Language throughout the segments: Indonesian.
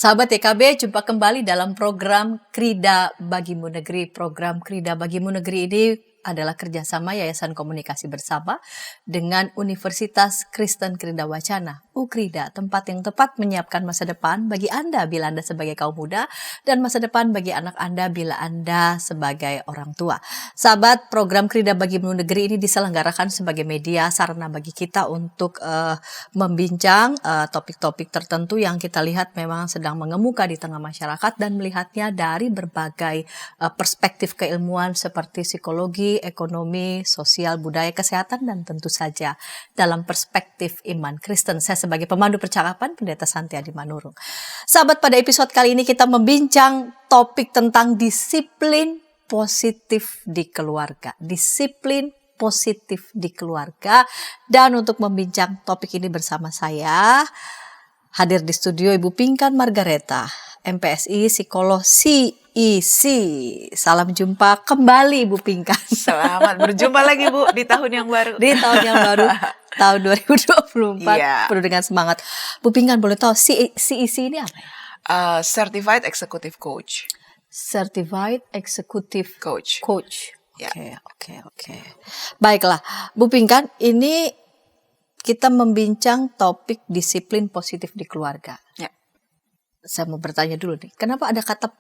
Sahabat YKB, jumpa kembali dalam program Krida Bagimu Negeri. Program Krida Bagimu Negeri ini adalah kerjasama Yayasan Komunikasi Bersama dengan Universitas Kristen Krida Wacana, UKRIDA, tempat yang tepat menyiapkan masa depan bagi Anda bila Anda sebagai kaum muda dan masa depan bagi anak Anda bila Anda sebagai orang tua. Sahabat, program Krida Bagimu Negeri ini diselenggarakan sebagai media sarana bagi kita untuk membincang topik-topik tertentu yang kita lihat memang sedang mengemuka di tengah masyarakat dan melihatnya dari berbagai perspektif keilmuan seperti psikologi, ekonomi, sosial, budaya, kesehatan, dan tentu saja dalam perspektif iman Kristen. Saya sebagai pemandu percakapan, Pendeta Santi Adi Manurung. Sahabat, pada episode kali ini kita membincang topik tentang disiplin positif di keluarga. Disiplin positif di keluarga. Dan untuk membincang topik ini bersama saya, hadir di studio Ibu Pinkan Margareta, MPSI, psikolog CEC. Salam jumpa kembali Ibu Pinkan. Selamat berjumpa lagi Bu di tahun yang baru. Di tahun yang baru, tahun 2024. Iya. Penuh dengan semangat. Bu Pinkan, boleh tahu CEC ini apa ya? Certified Executive Coach. Certified Executive Coach. Ya. Oke. Baiklah, Bu Pinkan, ini kita membincang topik disiplin positif di keluarga. Ya. Saya mau bertanya dulu nih, kenapa ada kata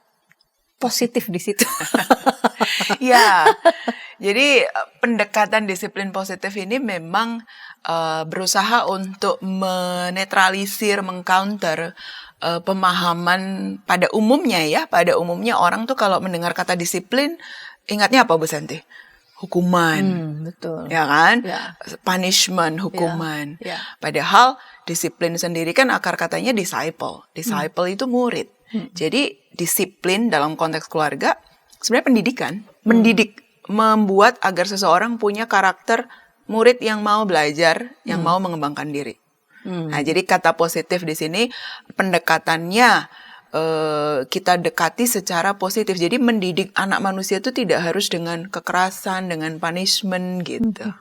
positif di situ? Ya, jadi pendekatan disiplin positif ini memang berusaha untuk menetralisir, mengcounter pemahaman pada umumnya ya. Pada umumnya orang tuh kalau mendengar kata disiplin, ingatnya apa Bu Santi? Hukuman, Betul. ya kan? Ya. Punishment, hukuman. Ya. Padahal disiplin sendiri kan akar katanya disciple. Disciple itu murid. Jadi disiplin dalam konteks keluarga sebenarnya pendidikan, mendidik, membuat agar seseorang punya karakter murid yang mau belajar, yang mau mengembangkan diri. Nah, jadi kata positif di sini pendekatannya kita dekati secara positif. Jadi mendidik anak manusia itu tidak harus dengan kekerasan, dengan punishment gitu.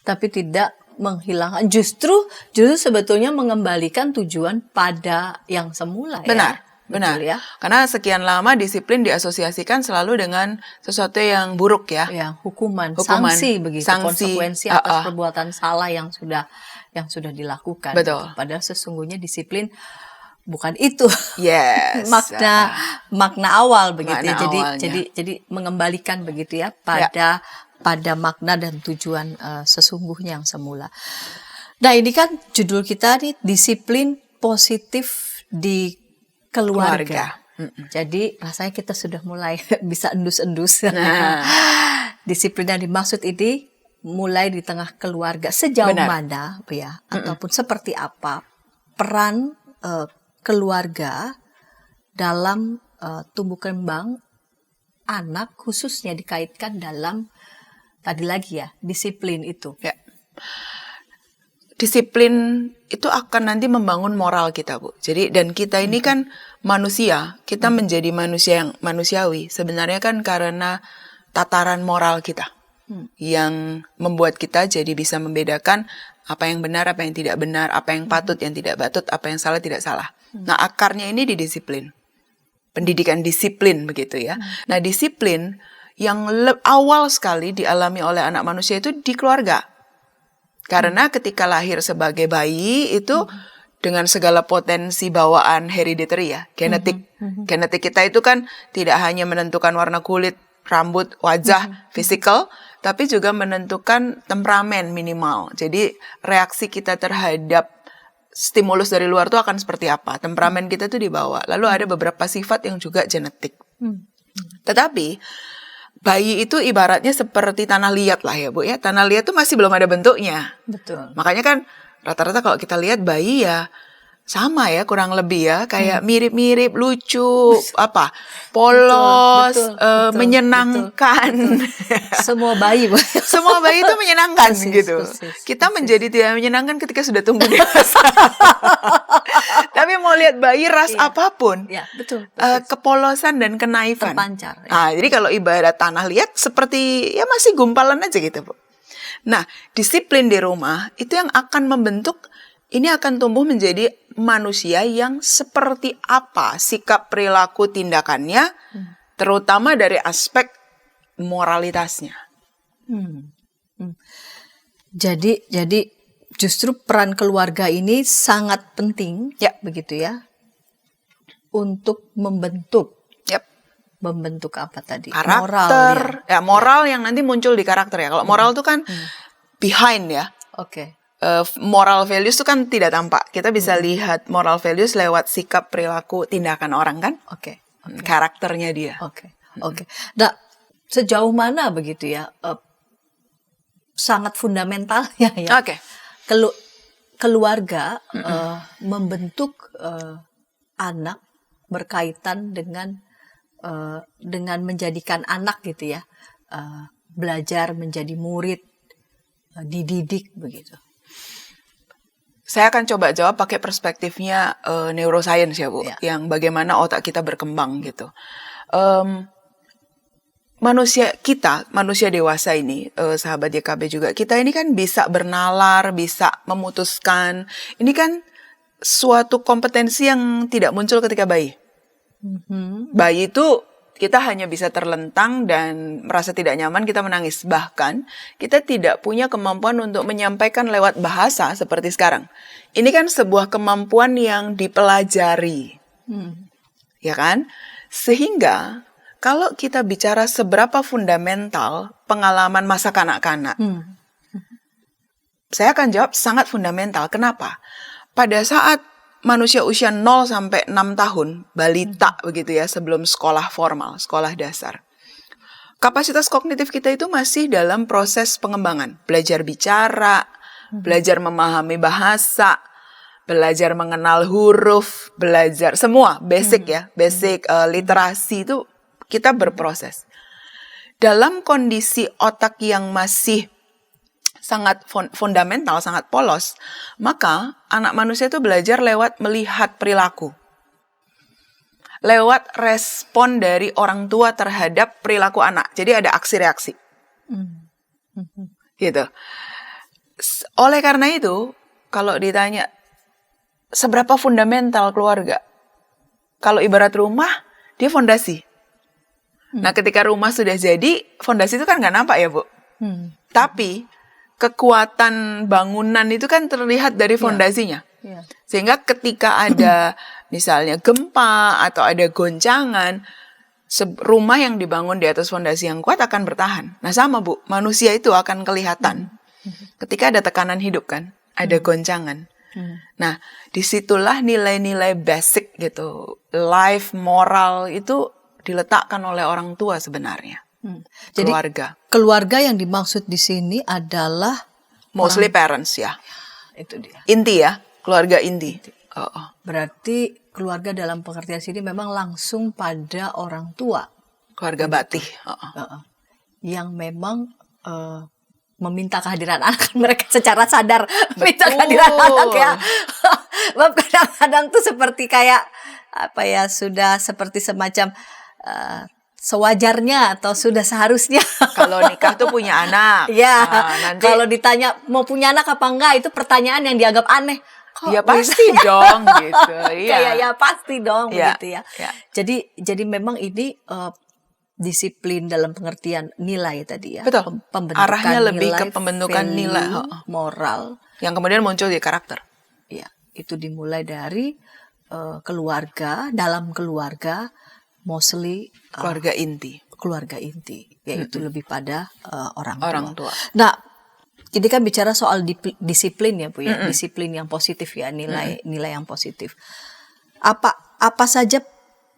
Tapi tidak menghilangkan, justru sebetulnya mengembalikan tujuan pada yang semula ya. Benar. Ya. Karena sekian lama disiplin diasosiasikan selalu dengan sesuatu yang buruk ya. Ya, hukuman, sanksi begitu, konsekuensi atas perbuatan salah yang sudah dilakukan. Betul. Padahal sesungguhnya disiplin bukan itu. Yes. makna awal begitu ya. Makna Jadi mengembalikan begitu ya pada makna dan tujuan sesungguhnya yang semula. Nah, ini kan judul kita nih, disiplin positif di keluarga. Jadi rasanya kita sudah mulai bisa endus-endus. Nah. Disiplin yang dimaksud ini mulai di tengah keluarga. Sejauh mana ya, ataupun seperti apa peran keluarga dalam tumbuh kembang anak, khususnya dikaitkan dalam tadi lagi ya, disiplin itu. Ya. Disiplin itu akan nanti membangun moral kita, Bu. Jadi dan kita ini kan manusia, kita menjadi manusia yang manusiawi sebenarnya kan karena tataran moral kita yang membuat kita jadi bisa membedakan apa yang benar, apa yang tidak benar, apa yang patut, yang tidak patut, apa yang salah, tidak salah. Nah, akarnya ini di disiplin. Pendidikan disiplin begitu ya. Nah, disiplin yang awal sekali dialami oleh anak manusia itu di keluarga. Karena ketika lahir sebagai bayi itu dengan segala potensi bawaan hereditary ya, genetik. Genetik kita itu kan tidak hanya menentukan warna kulit, rambut, wajah, physical, tapi juga menentukan temperamen minimal. Jadi reaksi kita terhadap stimulus dari luar itu akan seperti apa. Temperamen kita itu dibawa. Lalu ada beberapa sifat yang juga genetik. Tetapi bayi itu ibaratnya seperti tanah liat lah ya Bu ya. Tanah liat itu masih belum ada bentuknya. Betul. Makanya kan rata-rata kalau kita lihat bayi ya sama ya kurang lebih ya, kayak mirip-mirip, lucu, polos, betul, menyenangkan. Betul. Semua bayi itu menyenangkan gitu. Kita menjadi tidak menyenangkan ketika sudah tumbuh dewasa. Tapi mau lihat bayi ras apapun, betul. Kepolosan dan kenaifan terpancar. Nah, jadi kalau ibarat tanah liat seperti ya masih gumpalan aja gitu Bu. Nah, disiplin di rumah itu yang akan membentuk. Ini akan tumbuh menjadi manusia yang seperti apa sikap, perilaku, tindakannya, terutama dari aspek moralitasnya. Jadi justru peran keluarga ini sangat penting, Ya. begitu ya, untuk membentuk Yap. apa tadi? Karakter, moral yang nanti muncul di karakter ya. Kalau moral itu kan behind ya. Oke. Moral values itu kan tidak tampak. Kita bisa lihat moral values lewat sikap, perilaku, tindakan orang kan. Oke. Karakternya dia. Oke. Nah, sejauh mana begitu ya? Sangat fundamentalnya ya. Oke. Keluarga membentuk anak berkaitan dengan menjadikan anak gitu ya, belajar menjadi murid, dididik begitu. Saya akan coba jawab pakai perspektifnya neuroscience ya Bu, Ya. yang bagaimana otak kita berkembang gitu. Manusia dewasa ini, sahabat YKB juga, kita ini kan bisa bernalar, bisa memutuskan. Ini kan suatu kompetensi yang tidak muncul ketika bayi. Bayi itu kita hanya bisa terlentang dan merasa tidak nyaman, kita menangis. Bahkan kita tidak punya kemampuan untuk menyampaikan lewat bahasa seperti sekarang. Ini kan sebuah kemampuan yang dipelajari. Ya kan? Sehingga kalau kita bicara seberapa fundamental pengalaman masa kanak-kanak, saya akan jawab sangat fundamental. Kenapa? Pada saat manusia usia 0 sampai 6 tahun, balita begitu ya, sebelum sekolah formal, sekolah dasar. Kapasitas kognitif kita itu masih dalam proses pengembangan. Belajar bicara, belajar memahami bahasa, belajar mengenal huruf, belajar semua basic ya, basic literasi itu kita berproses. Dalam kondisi otak yang masih sangat fundamental, sangat polos, maka anak manusia itu belajar lewat melihat perilaku. Lewat respon dari orang tua terhadap perilaku anak. Jadi ada aksi-reaksi. Gitu. Oleh karena itu, kalau ditanya, seberapa fundamental keluarga? Kalau ibarat rumah, dia fondasi. Nah, ketika rumah sudah jadi, fondasi itu kan nggak nampak ya, Bu? Tapi kekuatan bangunan itu kan terlihat dari fondasinya. Sehingga ketika ada misalnya gempa atau ada goncangan, rumah yang dibangun di atas fondasi yang kuat akan bertahan. Nah sama Bu, manusia itu akan kelihatan ketika ada tekanan hidup kan, ada goncangan. Nah disitulah nilai-nilai basic gitu, life, moral itu diletakkan oleh orang tua sebenarnya. Jadi keluarga yang dimaksud di sini adalah mostly parents ya. Itu dia. Inti ya, keluarga inti. Berarti keluarga dalam pengertian sini memang langsung pada orang tua. Keluarga batih. Yang memang meminta kehadiran anak mereka secara sadar. Minta kehadiran anak ya. Kadang-kadang tuh seperti kayak apa ya, sudah seperti semacam sewajarnya atau sudah seharusnya. Kalau nikah tuh punya anak. Ya, nanti kalau ditanya mau punya anak apa enggak, itu pertanyaan yang dianggap aneh. Kok ya pasti dong gitu. Iya. Ya pasti dong ya, begitu ya. Ya. Jadi memang ini disiplin dalam pengertian nilai tadi ya. Betul. Pembentukan arahnya lebih nilai, ke pembentukan value, nilai moral yang kemudian muncul di karakter. Ya, itu dimulai dari keluarga, dalam keluarga mostly keluarga inti, yaitu lebih pada orang tua. Nah, ini kan bicara soal disiplin ya Bu ya, disiplin yang positif ya, nilai yang positif. Apa saja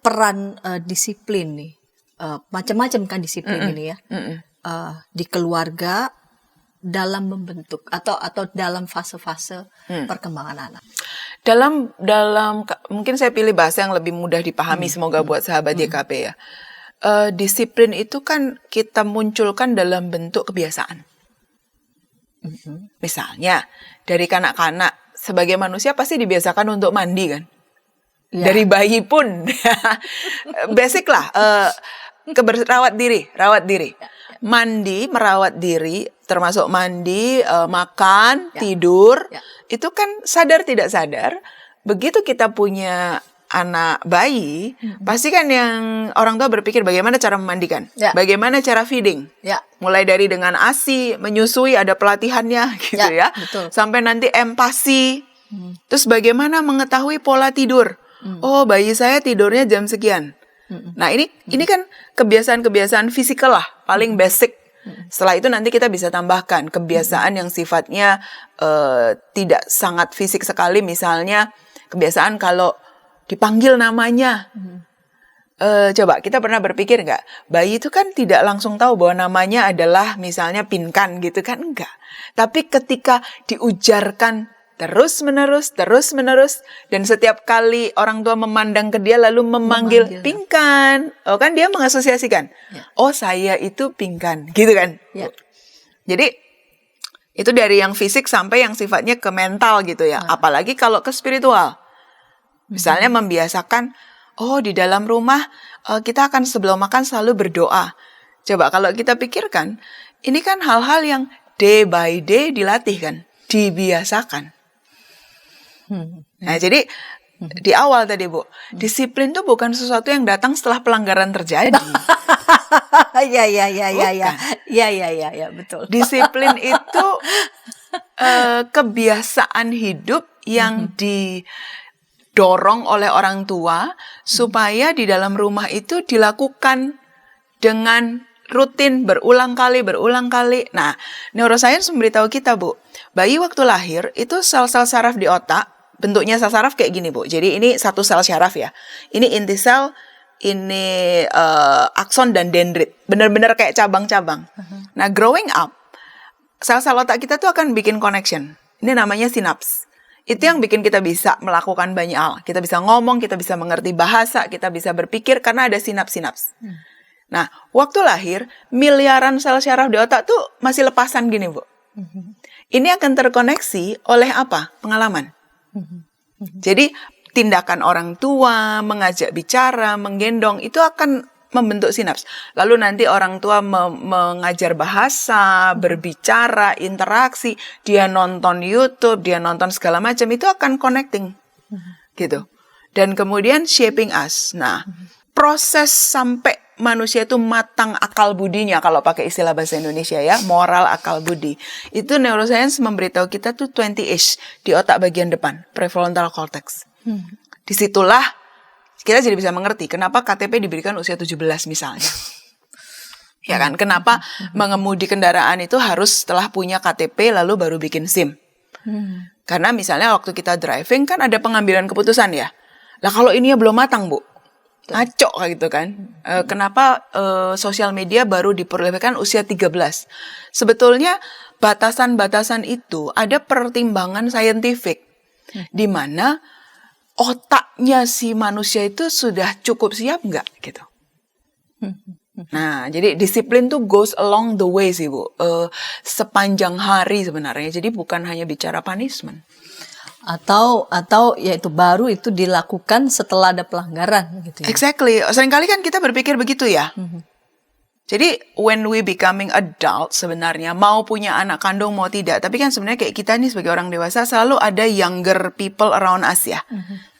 peran disiplin nih? Macam-macam kan disiplin ini ya, di keluarga dalam membentuk atau dalam fase-fase perkembangan anak. Dalam mungkin saya pilih bahasa yang lebih mudah dipahami, semoga buat sahabat YKP ya. Disiplin itu kan kita munculkan dalam bentuk kebiasaan. Misalnya dari kanak-kanak sebagai manusia pasti dibiasakan untuk mandi kan. Ya. Dari bayi pun basic lah, rawat diri. Mandi, merawat diri, termasuk mandi, makan, tidur, itu kan sadar tidak sadar begitu kita punya anak bayi, pasti kan yang orang tua berpikir bagaimana cara memandikan, bagaimana cara feeding, mulai dari dengan ASI, menyusui, ada pelatihannya gitu ya, betul. Sampai nanti empati, terus bagaimana mengetahui pola tidur. Oh, bayi saya tidurnya jam sekian. Nah ini kan kebiasaan-kebiasaan fisikal lah, paling basic. Setelah itu nanti kita bisa tambahkan kebiasaan yang sifatnya tidak sangat fisik sekali, misalnya kebiasaan kalau dipanggil namanya. Coba kita pernah berpikir nggak, bayi itu kan tidak langsung tahu bahwa namanya adalah misalnya Pinkan gitu kan, enggak. Tapi ketika diujarkan terus-menerus, dan setiap kali orang tua memandang ke dia lalu memanggil Pinkan, oh kan dia mengasosiasikan, oh saya itu Pinkan, gitu kan. Jadi itu dari yang fisik sampai yang sifatnya ke mental gitu ya, apalagi kalau ke spiritual. Misalnya membiasakan, oh di dalam rumah kita akan sebelum makan selalu berdoa. Coba kalau kita pikirkan, ini kan hal-hal yang day by day dilatih kan, dibiasakan. Nah jadi di awal tadi Bu, disiplin itu bukan sesuatu yang datang setelah pelanggaran terjadi. Ya, betul. Disiplin itu kebiasaan hidup yang didorong oleh orang tua supaya di dalam rumah itu dilakukan dengan rutin berulang kali. Nah, neuroscience memberitahu kita Bu, bayi waktu lahir itu sel-sel saraf di otak, bentuknya sel saraf kayak gini Bu. Jadi ini satu sel saraf ya. Ini inti sel, ini akson dan dendrit. Benar-benar kayak cabang-cabang. Nah, growing up, sel-sel otak kita tuh akan bikin connection. Ini namanya sinaps. Itu yang bikin kita bisa melakukan banyak hal. Kita bisa ngomong, kita bisa mengerti bahasa, kita bisa berpikir karena ada sinaps-sinaps. Nah, waktu lahir, miliaran sel saraf di otak tuh masih lepasan gini, Bu. Ini akan terkoneksi oleh apa? Pengalaman. Jadi, tindakan orang tua, mengajak bicara, menggendong, itu akan membentuk sinaps. Lalu nanti orang tua mengajar bahasa, berbicara, interaksi, dia nonton YouTube, dia nonton segala macam, itu akan connecting. Gitu. Dan kemudian shaping us. Nah, proses sampai manusia itu matang akal budinya, kalau pakai istilah bahasa Indonesia ya, moral akal budi. Itu neuroscience memberitahu kita tuh 20-ish di otak bagian depan, prefrontal cortex. Disitulah kita jadi bisa mengerti kenapa KTP diberikan usia 17 misalnya. Ya kan, kenapa mengemudi kendaraan itu harus setelah punya KTP lalu baru bikin SIM. Karena misalnya waktu kita driving kan ada pengambilan keputusan ya. Lah kalau ininya belum matang Bu, ngaco kayak gitu kan. Kenapa sosial media baru diperbolehkan usia 13? Sebetulnya batasan-batasan itu ada pertimbangan saintifik. Di mana otaknya si manusia itu sudah cukup siap nggak gitu. Nah, jadi disiplin tuh goes along the way sih Bu. Sepanjang hari sebenarnya. Jadi bukan hanya bicara punishment. Atau yaitu baru itu dilakukan setelah ada pelanggaran gitu ya. Exactly. Seringkali kan kita berpikir begitu ya. Jadi when we becoming adult sebenarnya mau punya anak kandung mau tidak, tapi kan sebenarnya kayak kita nih sebagai orang dewasa selalu ada younger people around us ya.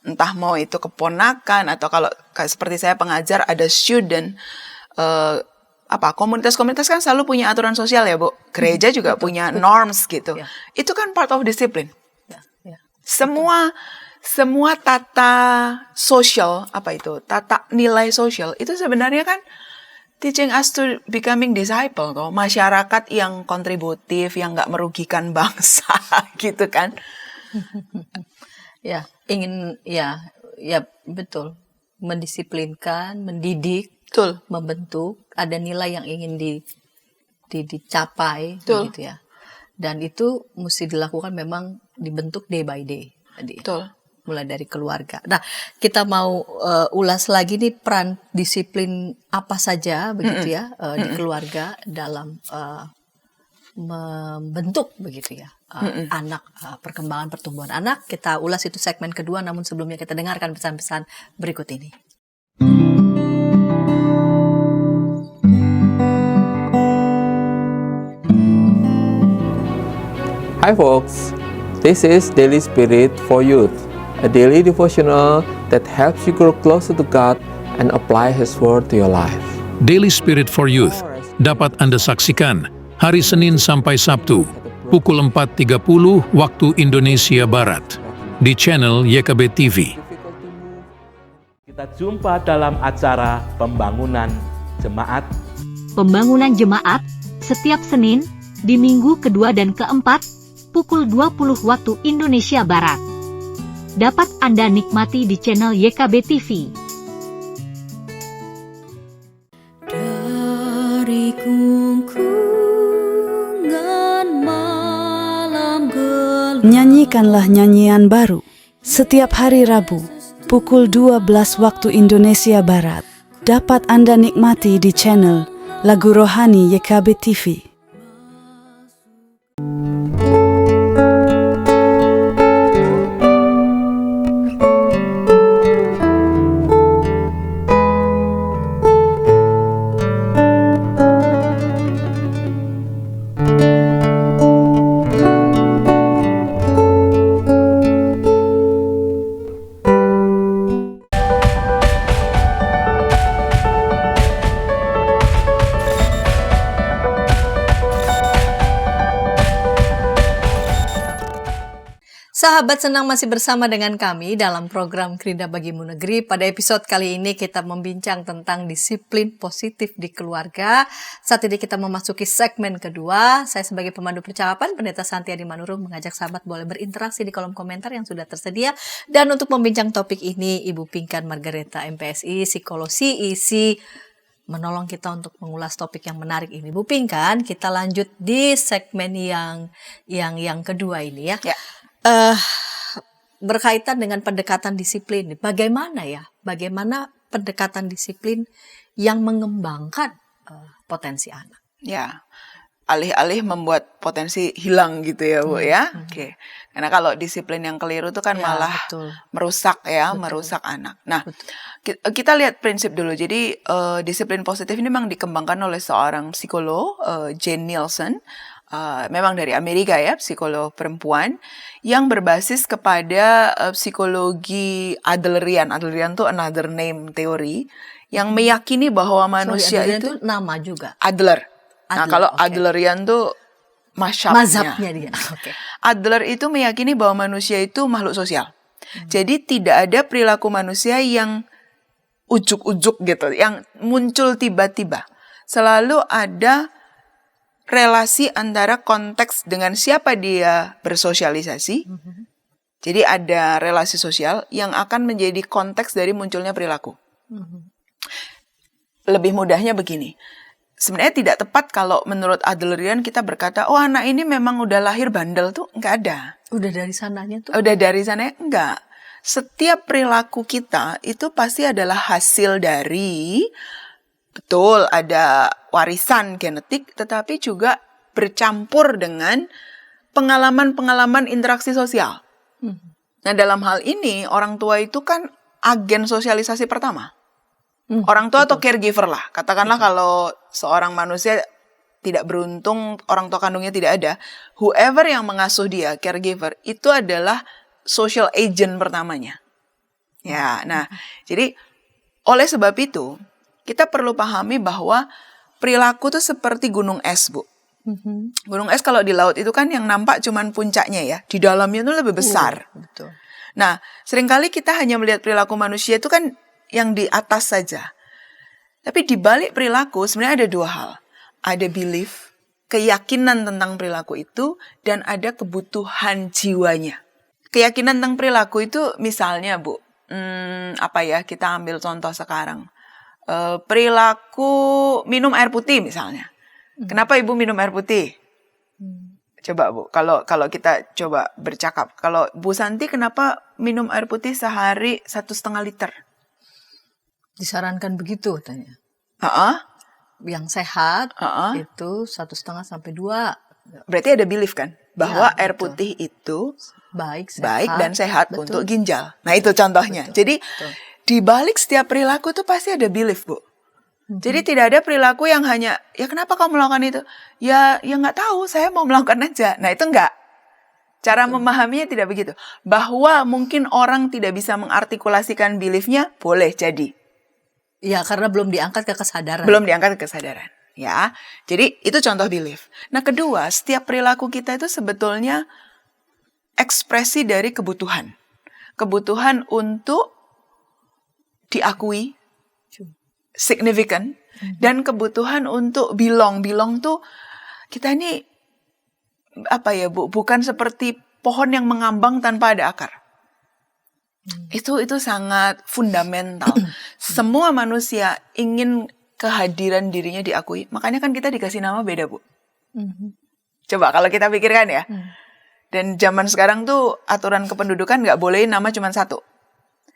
Entah mau itu keponakan atau kalau seperti saya pengajar ada student, komunitas-komunitas kan selalu punya aturan sosial ya Bu. Gereja juga punya norms gitu. Itu kan part of discipline. Semua tata sosial, tata nilai sosial itu sebenarnya kan teaching us to becoming disciple toh, masyarakat yang kontributif, yang nggak merugikan bangsa gitu kan. Ya betul, mendisiplinkan, mendidik, betul, membentuk, ada nilai yang ingin dicapai betul. Gitu ya. Dan itu mesti dilakukan memang dibentuk day by day tadi. Betul. Mulai dari keluarga. Nah, kita mau ulas lagi nih peran disiplin apa saja begitu ya di keluarga dalam membentuk begitu ya anak, perkembangan pertumbuhan anak. Kita ulas itu segmen kedua, namun sebelumnya kita dengarkan pesan-pesan berikut ini. Hi folks, this is Daily Spirit for Youth. a daily devotional that helps you grow closer to God and apply His Word to your life. Daily Spirit for Youth dapat Anda saksikan hari Senin sampai Sabtu pukul 4.30 waktu Indonesia Barat di channel YKB TV. Kita jumpa dalam acara Pembangunan Jemaat. Pembangunan Jemaat setiap Senin di minggu kedua dan keempat pukul 20 waktu Indonesia Barat. Dapat Anda nikmati di channel YKB TV. Dari gungkungan malam gelap. Nyanyikanlah nyanyian baru setiap hari Rabu pukul 12 waktu Indonesia Barat. Dapat Anda nikmati di channel Lagu Rohani YKB TV. Sahabat senang masih bersama dengan kami dalam program Krida Bagimu Negeri. Pada episode kali ini kita membincang tentang disiplin positif di keluarga. Saat ini kita memasuki segmen kedua. Saya sebagai pemandu percakapan, Pendeta Santiadi Manurung, mengajak sahabat boleh berinteraksi di kolom komentar yang sudah tersedia. Dan untuk membincang topik ini, Ibu Pinkan Margareta MPSI, psikolog CEC, menolong kita untuk mengulas topik yang menarik ini. Bu Pinkan, kita lanjut di segmen yang kedua ini ya. Berkaitan dengan pendekatan disiplin, bagaimana pendekatan disiplin yang mengembangkan potensi anak? Ya, alih-alih membuat potensi hilang gitu ya Bu ya. Oke. Karena kalau disiplin yang keliru itu kan malah betul. merusak merusak anak. Nah, kita lihat prinsip dulu. Jadi disiplin positif ini memang dikembangkan oleh seorang psikolog, Jane Nielsen. Memang dari Amerika ya, psikolog perempuan yang berbasis kepada psikologi Adlerian. Adlerian itu another name teori yang meyakini bahwa manusia itu nama juga. Adler. Nah, kalau Adlerian tuh mazhabnya dia. Okay. Adler itu meyakini bahwa manusia itu makhluk sosial. Jadi tidak ada perilaku manusia yang ujuk-ujuk gitu, yang muncul tiba-tiba. Selalu ada relasi antara konteks dengan siapa dia bersosialisasi. Jadi ada relasi sosial yang akan menjadi konteks dari munculnya perilaku. Lebih mudahnya begini. Sebenarnya tidak tepat kalau menurut Adlerian kita berkata, oh anak ini memang udah lahir bandel tuh. Enggak ada. Udah dari sananya tuh? Udah dari sananya, enggak. Setiap perilaku kita itu pasti adalah hasil dari, betul, ada warisan genetik, tetapi juga bercampur dengan pengalaman-pengalaman interaksi sosial. Nah, dalam hal ini, orang tua itu kan agen sosialisasi pertama. Orang tua atau caregiver lah. Katakanlah kalau seorang manusia tidak beruntung, orang tua kandungnya tidak ada, whoever yang mengasuh dia, caregiver, itu adalah social agent pertamanya. Ya, nah, jadi oleh sebab itu, kita perlu pahami bahwa perilaku itu seperti gunung es, Bu. Gunung es kalau di laut itu kan yang nampak cuman puncaknya ya. Di dalamnya itu lebih besar. Betul. Nah, seringkali kita hanya melihat perilaku manusia itu kan yang di atas saja. Tapi di balik perilaku sebenarnya ada dua hal. Ada belief, keyakinan tentang perilaku itu, dan ada kebutuhan jiwanya. Keyakinan tentang perilaku itu misalnya, Bu, kita ambil contoh sekarang. Perilaku minum air putih misalnya. Kenapa Ibu minum air putih? Coba Bu, kalau kita coba bercakap. Kalau Bu Santi kenapa minum air putih sehari 1,5 liter? Disarankan begitu katanya. Yang sehat itu 1,5 sampai 2. Berarti ada belief kan? Bahwa air putih itu baik dan sehat untuk ginjal. Nah itu contohnya. Jadi di balik setiap perilaku itu pasti ada belief, Bu. Jadi tidak ada perilaku yang hanya, ya kenapa kamu melakukan itu? Ya nggak tahu, saya mau melakukan aja. Nah itu enggak. Cara memahaminya tidak begitu. Bahwa mungkin orang tidak bisa mengartikulasikan belief-nya, boleh jadi. Ya, karena belum diangkat ke kesadaran. Belum diangkat ke kesadaran. Ya, jadi itu contoh belief. Nah, kedua, setiap perilaku kita itu sebetulnya ekspresi dari kebutuhan. Kebutuhan untuk diakui, signifikan, dan kebutuhan untuk belong. Belong tuh, kita ini apa ya Bu, bukan seperti pohon yang mengambang tanpa ada akar. Itu sangat fundamental. Semua manusia ingin kehadiran dirinya diakui. Makanya kan kita dikasih nama beda, Bu. Coba kalau kita pikirkan ya. Dan zaman sekarang tuh aturan kependudukan nggak boleh nama cuma satu.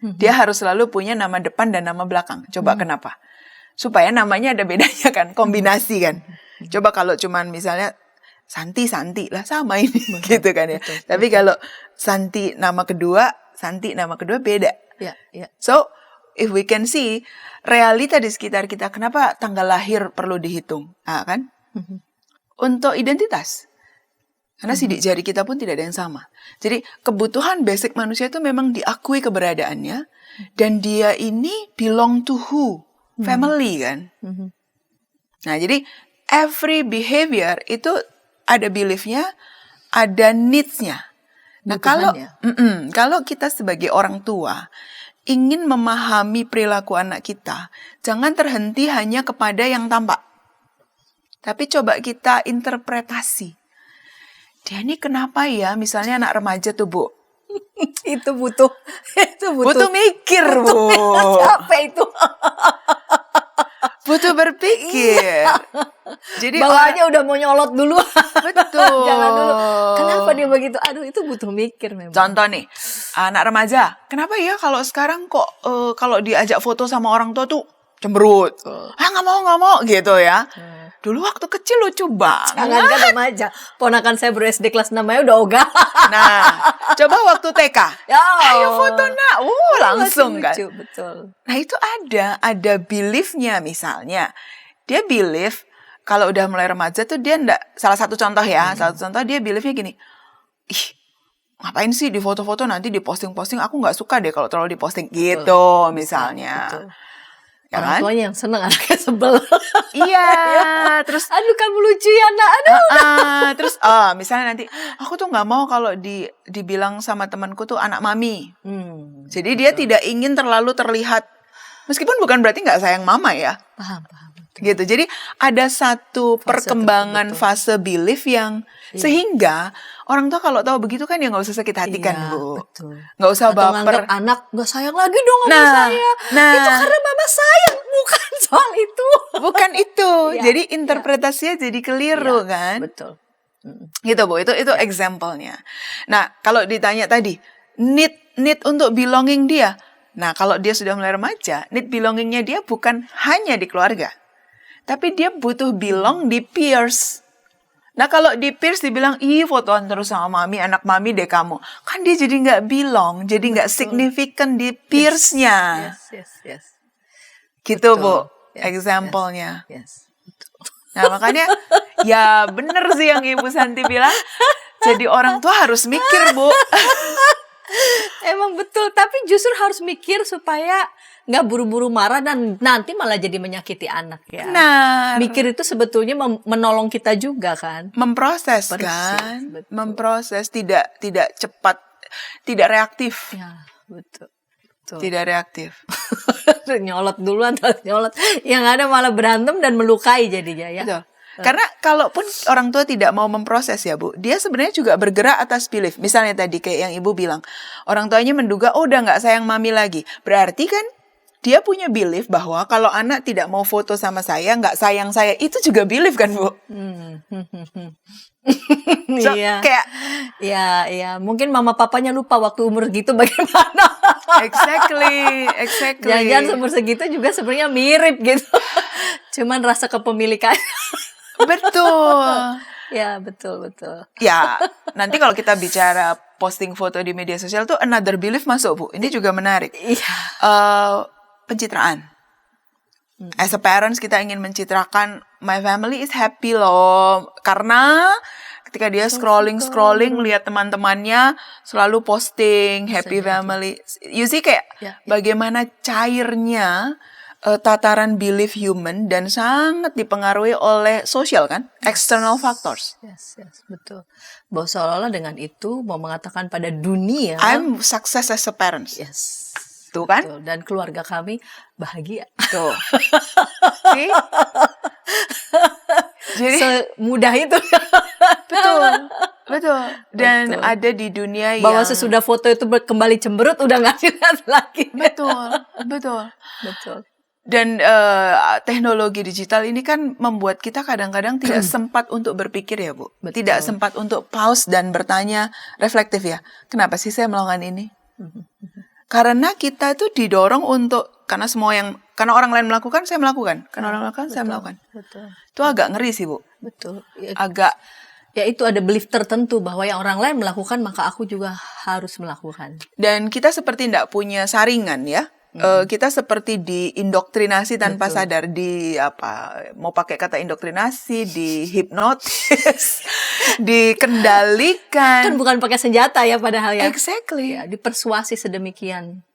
Dia harus selalu punya nama depan dan nama belakang. Coba kenapa? Supaya namanya ada bedanya kan, kombinasi kan. Coba kalau cuman misalnya Santi lah sama ini gitu kan ya. Tapi kalau Santi nama kedua beda. Ya. So, if we can see realita di sekitar kita, kenapa tanggal lahir perlu dihitung? Kan? Untuk identitas. Karena sidik jari kita pun tidak ada yang sama. Jadi kebutuhan basic manusia itu memang diakui keberadaannya, dan dia ini belong to who? Family kan. Nah, jadi every behavior itu ada belief-nya, ada needs-nya. Nah, kalau kita sebagai orang tua ingin memahami perilaku anak kita, jangan terhenti hanya kepada yang tampak. Tapi coba kita interpretasi. Dia ini kenapa ya, misalnya anak remaja tuh, Bu? Itu butuh mikir, Bu. Capek itu. Butuh berpikir. Jadi bawaannya udah mau nyolot dulu. Betul. Jangan dulu. Kenapa dia begitu? Aduh, itu butuh mikir memang. Contoh nih, anak remaja. Kenapa ya kalau sekarang kok kalau diajak foto sama orang tua tuh cemberut? Nggak mau gitu ya. Dulu waktu kecil lucu banget. Jangankan remaja, ponakan saya baru SD kelas 6 udah ogah. Nah, coba waktu TK. Ayo foto nak. Langsung kan. Lucu, betul. Nah, itu ada belief-nya misalnya. Dia belief kalau udah mulai remaja tuh dia salah satu contoh ya, salah satu contoh dia belief-nya gini. Ih, ngapain sih di foto-foto nanti diposting-posting, aku nggak suka deh kalau terlalu diposting gitu misalnya. Betul. Ya Orang kan? tuanya yang seneng, anaknya sebel. Iya, terus aduh kamu lucu ya nak, terus misalnya nanti aku tuh nggak mau kalau dibilang sama temanku tuh anak mami. Jadi dia tidak ingin terlalu terlihat, meskipun bukan berarti nggak sayang mama ya. Paham. Gitu. Jadi ada satu perkembangan fase belief yang sehingga orang tua kalau tahu begitu kan ya nggak usah sakit hati kan, Bu. Betul. Nggak usah atau baper. Anak nggak sayang lagi dong sama saya. Itu karena mama sayang, bukan soal itu. Bukan itu. Ya, jadi interpretasinya jadi keliru kan. Betul. Gitu, Bu. Itu example-nya. Nah, kalau ditanya tadi, need untuk belonging dia. Nah, kalau dia sudah mulai remaja, need belongingnya dia bukan hanya di keluarga. Tapi dia butuh belong di peers. Nah, kalau di peers dibilang, fotoan terus sama mami, anak mami deh kamu. Kan dia jadi nggak belong, jadi nggak signifikan di peers-nya. Yes. Gitu, Betul. Bu, example-nya. Yes. Nah, makanya, ya bener sih yang Ibu Santi bilang, jadi orang tua harus mikir, Bu. Emang betul, tapi justru harus mikir supaya nggak buru-buru marah dan nanti malah jadi menyakiti anak ya. Nah, mikir itu sebetulnya menolong kita juga kan. Memproses Persis, kan, betul. memproses tidak cepat, tidak reaktif, Ya, betul. tidak reaktif. Nyolot duluan, nyolot. Yang ada malah berantem dan melukai jadinya ya. Betul. Karena kalaupun orang tua tidak mau memproses ya, Bu, dia sebenarnya juga bergerak atas belief. Misalnya tadi kayak yang Ibu bilang, orang tuanya menduga, udah nggak sayang mami lagi. Berarti kan dia punya belief bahwa kalau anak tidak mau foto sama saya, nggak sayang saya. Itu juga belief kan, Bu? So, Iya. kayak Iya. Mungkin mama papanya lupa waktu umur gitu bagaimana. exactly. Jangan umur segitu juga sebenarnya mirip gitu. Cuman rasa kepemilikan. Betul. Ya, betul. Ya, nanti kalau kita bicara posting foto di media sosial tuh another belief masuk, Bu. Ini juga menarik. Iya. Pencitraan. As a parents kita ingin mencitrakan my family is happy loh. Karena ketika dia So scrolling lihat teman-temannya selalu posting happy family. You see kayak bagaimana cairnya tataran belief human dan sangat dipengaruhi oleh sosial kan, external factors. Yes, betul. Bahwa seolah-olah dengan itu mau mengatakan pada dunia, I'm success as a parent. yes, Tuh kan? betul. Dan keluarga kami bahagia. Tuh. See? Jadi Semudah itu. betul. Dan Betul. ada di dunia Bahwa yang sesudah foto itu kembali cemberut udah nggak dilihat lagi. betul. Betul. Dan teknologi digital ini kan membuat kita kadang-kadang tidak sempat untuk berpikir ya Bu. Betul. Tidak sempat untuk pause dan bertanya reflektif ya. Kenapa sih saya melakukan ini? Karena kita itu didorong untuk karena orang lain melakukan saya melakukan. Karena orang melakukan saya melakukan. Betul. Itu agak ngeri sih Bu. Betul. Ya, Agak itu ada belief tertentu bahwa yang orang lain melakukan maka aku juga harus melakukan. dan kita seperti tidak punya saringan ya. Kita seperti diindoktrinasi tanpa sadar mau pakai kata indoktrinasi, dihipnotis, dikendalikan. Kan bukan pakai senjata ya padahal ya. Exactly. Ya, dipersuasi sedemikian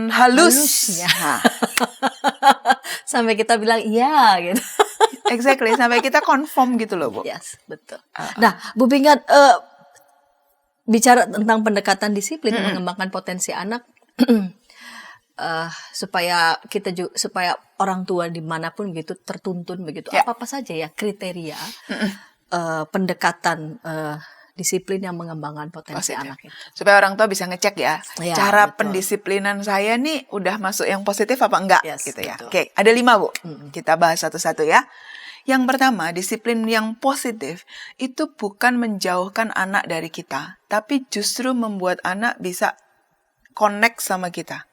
halusnya. Sampai kita bilang iya gitu. Exactly, sampai kita confirm gitu loh Bu. Yes, betul. Nah, Bu Pingat, bicara tentang pendekatan disiplin mengembangkan potensi anak, supaya supaya orang tua dimanapun gitu tertuntun begitu. Apa saja ya kriteria pendekatan disiplin yang mengembangkan potensi Positif. anak itu. Supaya orang tua bisa ngecek ya, Ya, cara betul. pendisiplinan saya nih udah masuk yang positif apa enggak Yes, gitu ya. betul. Oke, ada 5 Bu. Kita bahas satu-satu ya. Yang pertama, disiplin yang positif itu bukan menjauhkan anak dari kita, tapi justru membuat anak bisa connect sama kita.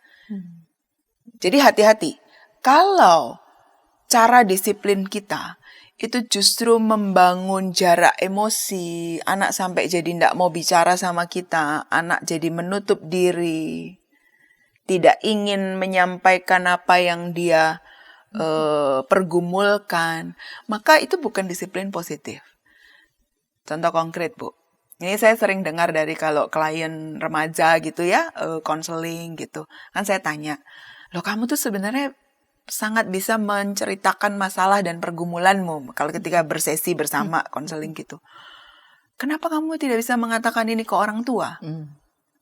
Jadi hati-hati. Kalau cara disiplin kita itu justru membangun jarak emosi, anak sampai jadi tidak mau bicara sama kita, anak jadi menutup diri, tidak ingin menyampaikan apa yang dia pergumulkan, maka itu bukan disiplin positif. Contoh konkret Bu, ini saya sering dengar dari kalau klien remaja gitu ya, konseling gitu, kan saya tanya, loh kamu tuh sebenarnya sangat bisa menceritakan masalah dan pergumulanmu kalau ketika bersesi bersama konseling gitu. Kenapa kamu tidak bisa mengatakan ini ke orang tua?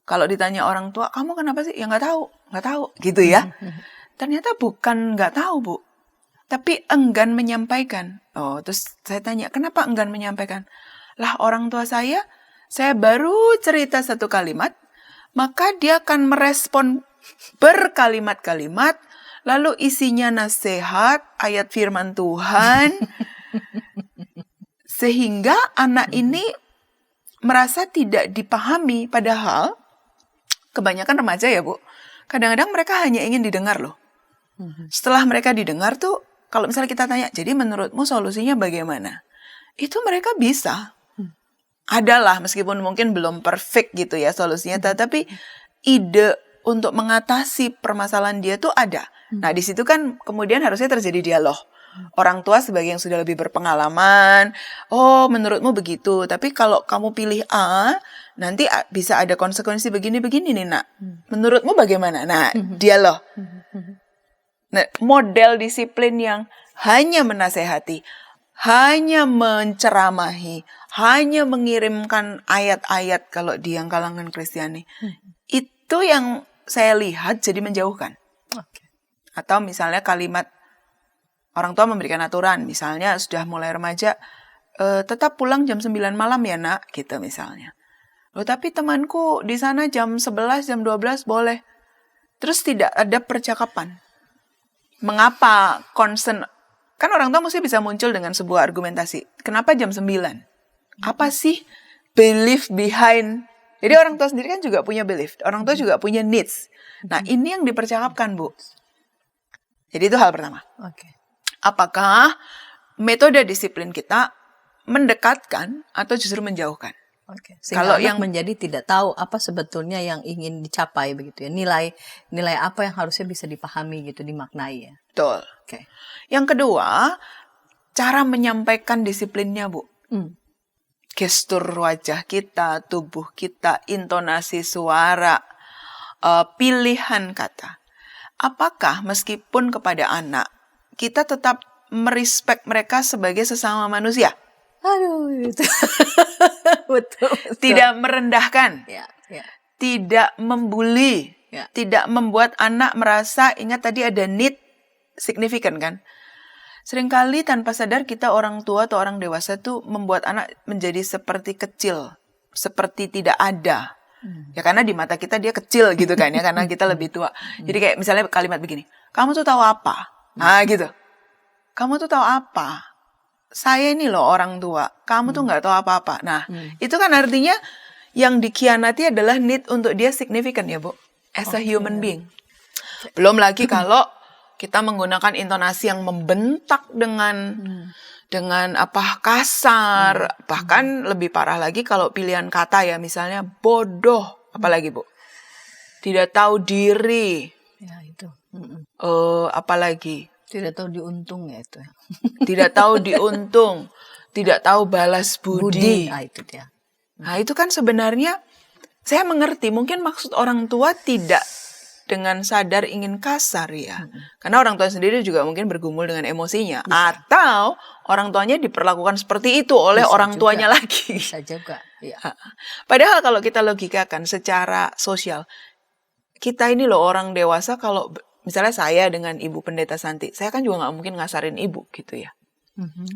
Kalau ditanya orang tua, kamu kenapa sih? Ya nggak tahu, gitu ya. Ternyata bukan nggak tahu Bu, tapi enggan menyampaikan. Oh, terus saya tanya, kenapa enggan menyampaikan? Lah orang tua saya baru cerita satu kalimat, maka dia akan merespon berkalimat-kalimat, lalu isinya nasihat, ayat firman Tuhan, sehingga anak ini merasa tidak dipahami, padahal kebanyakan remaja ya Bu, kadang-kadang mereka hanya ingin didengar loh. Setelah mereka didengar tuh, kalau misalnya kita tanya, jadi menurutmu solusinya bagaimana? Itu mereka bisa. Adalah, meskipun mungkin belum perfect gitu ya solusinya, tetapi ide untuk mengatasi permasalahan dia tuh ada. Nah, di situ kan kemudian harusnya terjadi dialog. Orang tua sebagai yang sudah lebih berpengalaman, oh menurutmu begitu, tapi kalau kamu pilih A, nanti bisa ada konsekuensi begini-begini nih nak. Menurutmu bagaimana? Nah, dialog. Nah, model disiplin yang hanya menasehati, hanya menceramahi, hanya mengirimkan ayat-ayat kalau di yang kalangan Kristiani, itu yang saya lihat jadi menjauhkan. Atau misalnya kalimat orang tua memberikan aturan, misalnya sudah mulai remaja, tetap pulang jam 9 malam ya nak, gitu misalnya. Loh tapi temanku di sana jam 11, jam 12 boleh. Terus tidak ada percakapan. Mengapa concern, kan orang tua mesti bisa muncul dengan sebuah argumentasi. Kenapa jam 9? Apa sih belief behind? Jadi orang tua sendiri kan juga punya belief. Orang tua juga punya needs. Nah ini yang dipercakapkan Bu. Jadi itu hal pertama. Apakah metode disiplin kita mendekatkan atau justru menjauhkan? Sehingga Kalau anak yang menjadi tidak tahu apa sebetulnya yang ingin dicapai begitu ya. Nilai apa yang harusnya bisa dipahami gitu, dimaknai ya. betul. Yang kedua, cara menyampaikan disiplinnya Bu. gestur wajah kita, tubuh kita, intonasi suara, pilihan kata. Apakah meskipun kepada anak, kita tetap merespek mereka sebagai sesama manusia? Aduh, itu. Betul. Tidak merendahkan, Ya. tidak membuli, Ya. tidak membuat anak merasa, ingat tadi ada need signifikan kan? Seringkali tanpa sadar kita orang tua atau orang dewasa tuh membuat anak menjadi seperti kecil, seperti tidak ada. Ya karena di mata kita dia kecil gitu kan ya, karena kita lebih tua. Jadi kayak misalnya kalimat begini, kamu tuh tahu apa? Nah gitu. Kamu tuh tahu apa? Saya ini loh orang tua, kamu tuh nggak tahu apa-apa. Nah itu kan artinya yang dikhianati adalah need untuk dia signifikan ya Bu, as a human being. Belum lagi kalau kita menggunakan intonasi yang membentak dengan kasar, bahkan lebih parah lagi kalau pilihan kata ya, misalnya bodoh, apalagi Bu, tidak tahu diri, Ya itu. apalagi Tidak tahu diuntung ya itu. tidak tahu diuntung, tidak tahu balas budi. Ah, itu dia. Nah itu kan sebenarnya saya mengerti, mungkin maksud orang tua tidak dengan sadar ingin kasar ya. Karena orang tua sendiri juga mungkin bergumul dengan emosinya. Atau orang tuanya diperlakukan seperti itu oleh Bisa orang juga. tuanya lagi. Bisa juga. Ya. Padahal kalau kita logikakan secara sosial, kita ini loh orang dewasa, kalau misalnya saya dengan Ibu Pendeta Santi, saya kan juga nggak mungkin ngasarin Ibu gitu ya.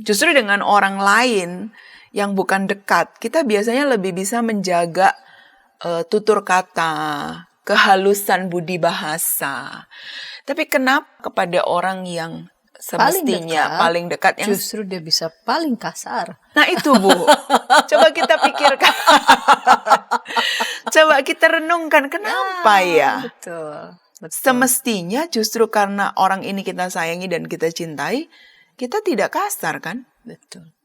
Justru dengan orang lain yang bukan dekat, kita biasanya lebih bisa menjaga tutur kata, kehalusan budi bahasa. Tapi kenapa kepada orang yang semestinya paling dekat yang justru dia bisa paling kasar. Nah itu Bu, coba kita pikirkan. Coba kita renungkan, kenapa ya? Betul. Semestinya justru karena orang ini kita sayangi dan kita cintai, kita tidak kasar kan? Betul.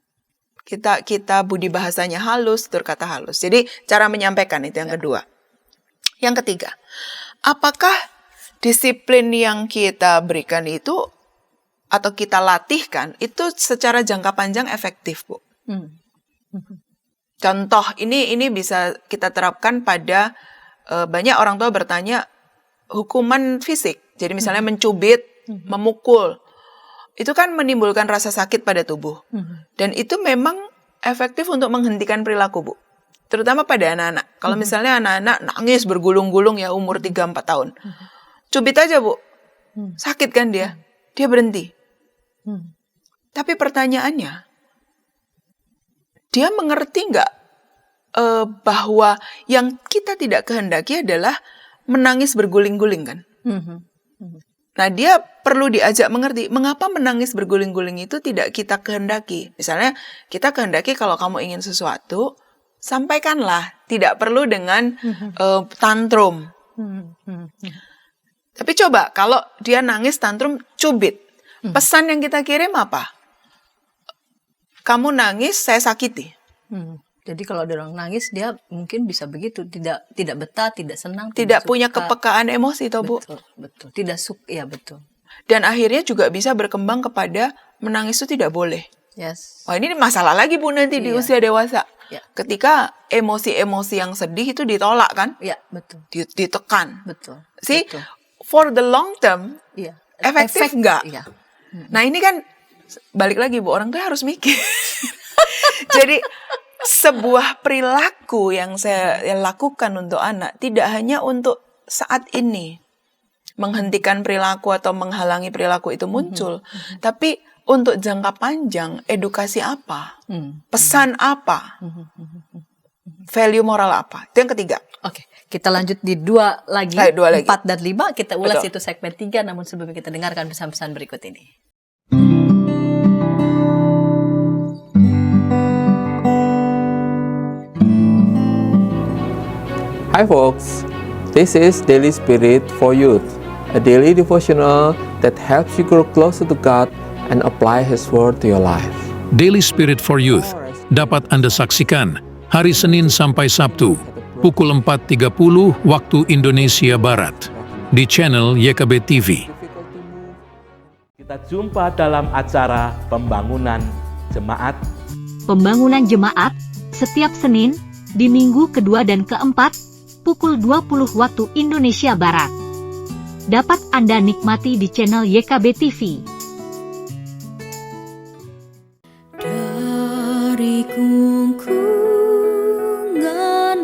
Kita budi bahasanya halus, tutur kata halus. Jadi cara menyampaikan itu yang kedua. Yang ketiga, apakah disiplin yang kita berikan itu atau kita latihkan itu secara jangka panjang efektif, Bu? Contoh ini bisa kita terapkan pada banyak orang tua bertanya hukuman fisik. Jadi misalnya mencubit, memukul, itu kan menimbulkan rasa sakit pada tubuh. Dan itu memang efektif untuk menghentikan perilaku, Bu. Terutama pada anak-anak. Kalau misalnya anak-anak nangis bergulung-gulung ya umur 3-4 tahun. Cubit aja, Bu. Sakit kan dia? Dia berhenti. Tapi pertanyaannya, dia mengerti nggak bahwa yang kita tidak kehendaki adalah menangis berguling-guling kan? Nah, dia perlu diajak mengerti mengapa menangis berguling-guling itu tidak kita kehendaki. Misalnya, kita kehendaki kalau kamu ingin sesuatu, sampaikanlah. Tidak perlu dengan tantrum. Tapi coba, kalau dia nangis tantrum, cubit. Pesan yang kita kirim apa? Kamu nangis, saya sakiti. Jadi kalau ada orang nangis, dia mungkin bisa begitu, tidak betah, tidak senang, Tidak punya suka. kepekaan emosi, toh Bu. Betul. Tidak suka, ya betul. Dan akhirnya juga bisa berkembang kepada menangis itu tidak boleh. Yes. Wah, ini masalah lagi Bu nanti di usia dewasa. Iya. Ketika emosi-emosi yang sedih itu ditolak kan? Ya, betul. Ditekan. Betul. See, Betul. for the long term, Iya. efektif nggak? Iya. Nah ini kan, balik lagi Bu, orang tuh harus mikir. Jadi, sebuah perilaku yang saya lakukan untuk anak, tidak hanya untuk saat ini, menghentikan perilaku atau menghalangi perilaku itu muncul, tapi untuk jangka panjang, edukasi apa? Pesan apa? Value moral apa? Itu yang ketiga. Oke, kita lanjut di dua lagi. 2 lagi. 4 dan 5, kita ulas Betul. itu segmen 3, namun sebelumnya kita dengarkan pesan-pesan berikut ini. Hi folks, this is Daily Spirit for Youth, a daily devotional that helps you grow closer to God and apply His Word to your life. Daily Spirit for Youth dapat Anda saksikan hari Senin sampai Sabtu pukul 4.30 waktu Indonesia Barat di channel YKB TV. Kita jumpa dalam acara pembangunan jemaat. Pembangunan jemaat setiap Senin, di minggu kedua dan keempat, pukul 20 waktu Indonesia Barat. Dapat Anda nikmati di channel YKB TV. Dari gungkungan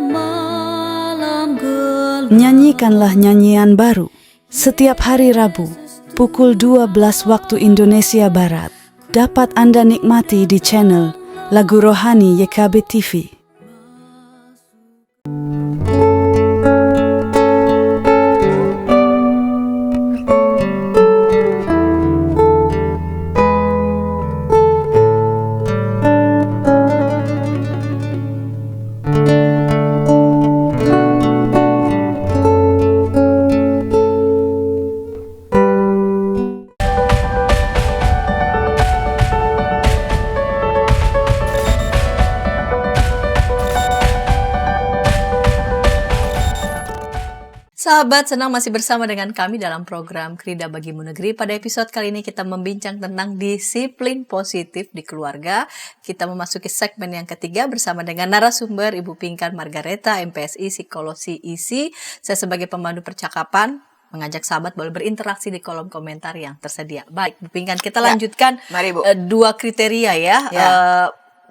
malam gelap. Nyanyikanlah nyanyian baru setiap hari Rabu pukul 12 waktu Indonesia Barat. Dapat Anda nikmati di channel Lagu Rohani YKB TV. Sahabat, senang masih bersama dengan kami dalam program Krida Bagimu Negeri. Pada episode kali ini kita membincang tentang disiplin positif di keluarga. Kita memasuki segmen yang ketiga bersama dengan narasumber Ibu Pinkan Margareta, MPSI, Psikologi ISI. Saya sebagai pemandu percakapan mengajak sahabat boleh berinteraksi di kolom komentar yang tersedia. Baik, Bu Pinkan, kita lanjutkan Mari, Bu. dua kriteria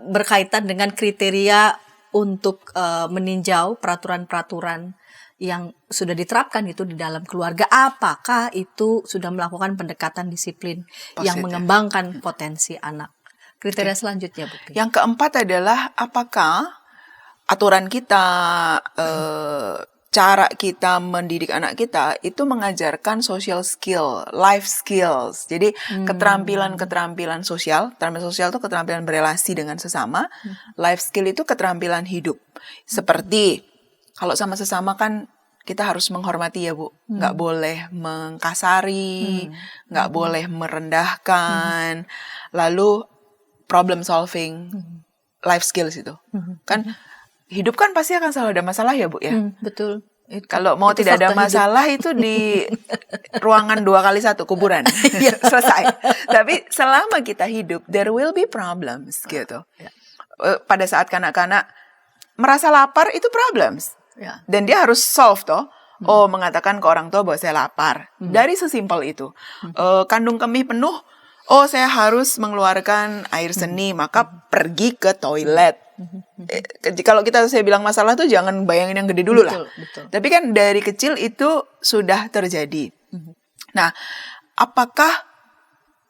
berkaitan dengan kriteria untuk meninjau peraturan-peraturan yang sudah diterapkan itu di dalam keluarga. Apakah itu sudah melakukan pendekatan disiplin yang mengembangkan potensi anak? Kriteria selanjutnya, Bu Pinkan. Yang keempat adalah apakah aturan kita, cara kita mendidik anak kita itu mengajarkan social skill, life skills. Jadi keterampilan-keterampilan sosial. Keterampilan sosial itu keterampilan berelasi dengan sesama. Life skill itu keterampilan hidup. Seperti kalau sama sesama kan kita harus menghormati ya Bu. Nggak boleh mengkasari, nggak boleh merendahkan. Lalu problem solving, life skills itu. Kan hidup kan pasti akan selalu ada masalah ya Bu ya. Betul. Kalau mau tidak ada masalah itu di ruangan 2x1 kuburan. Selesai. Tapi selama kita hidup, there will be problems gitu. Pada saat kanak-kanak merasa lapar itu problems. Dan dia harus solve toh. Mengatakan ke orang tua bahwa saya lapar. Dari sesimpel itu. Kandung kemih penuh. Saya harus mengeluarkan air seni, maka pergi ke toilet. Kalau saya bilang masalah tuh jangan bayangin yang gede dulu lah. Betul. Tapi kan dari kecil itu sudah terjadi. Nah, apakah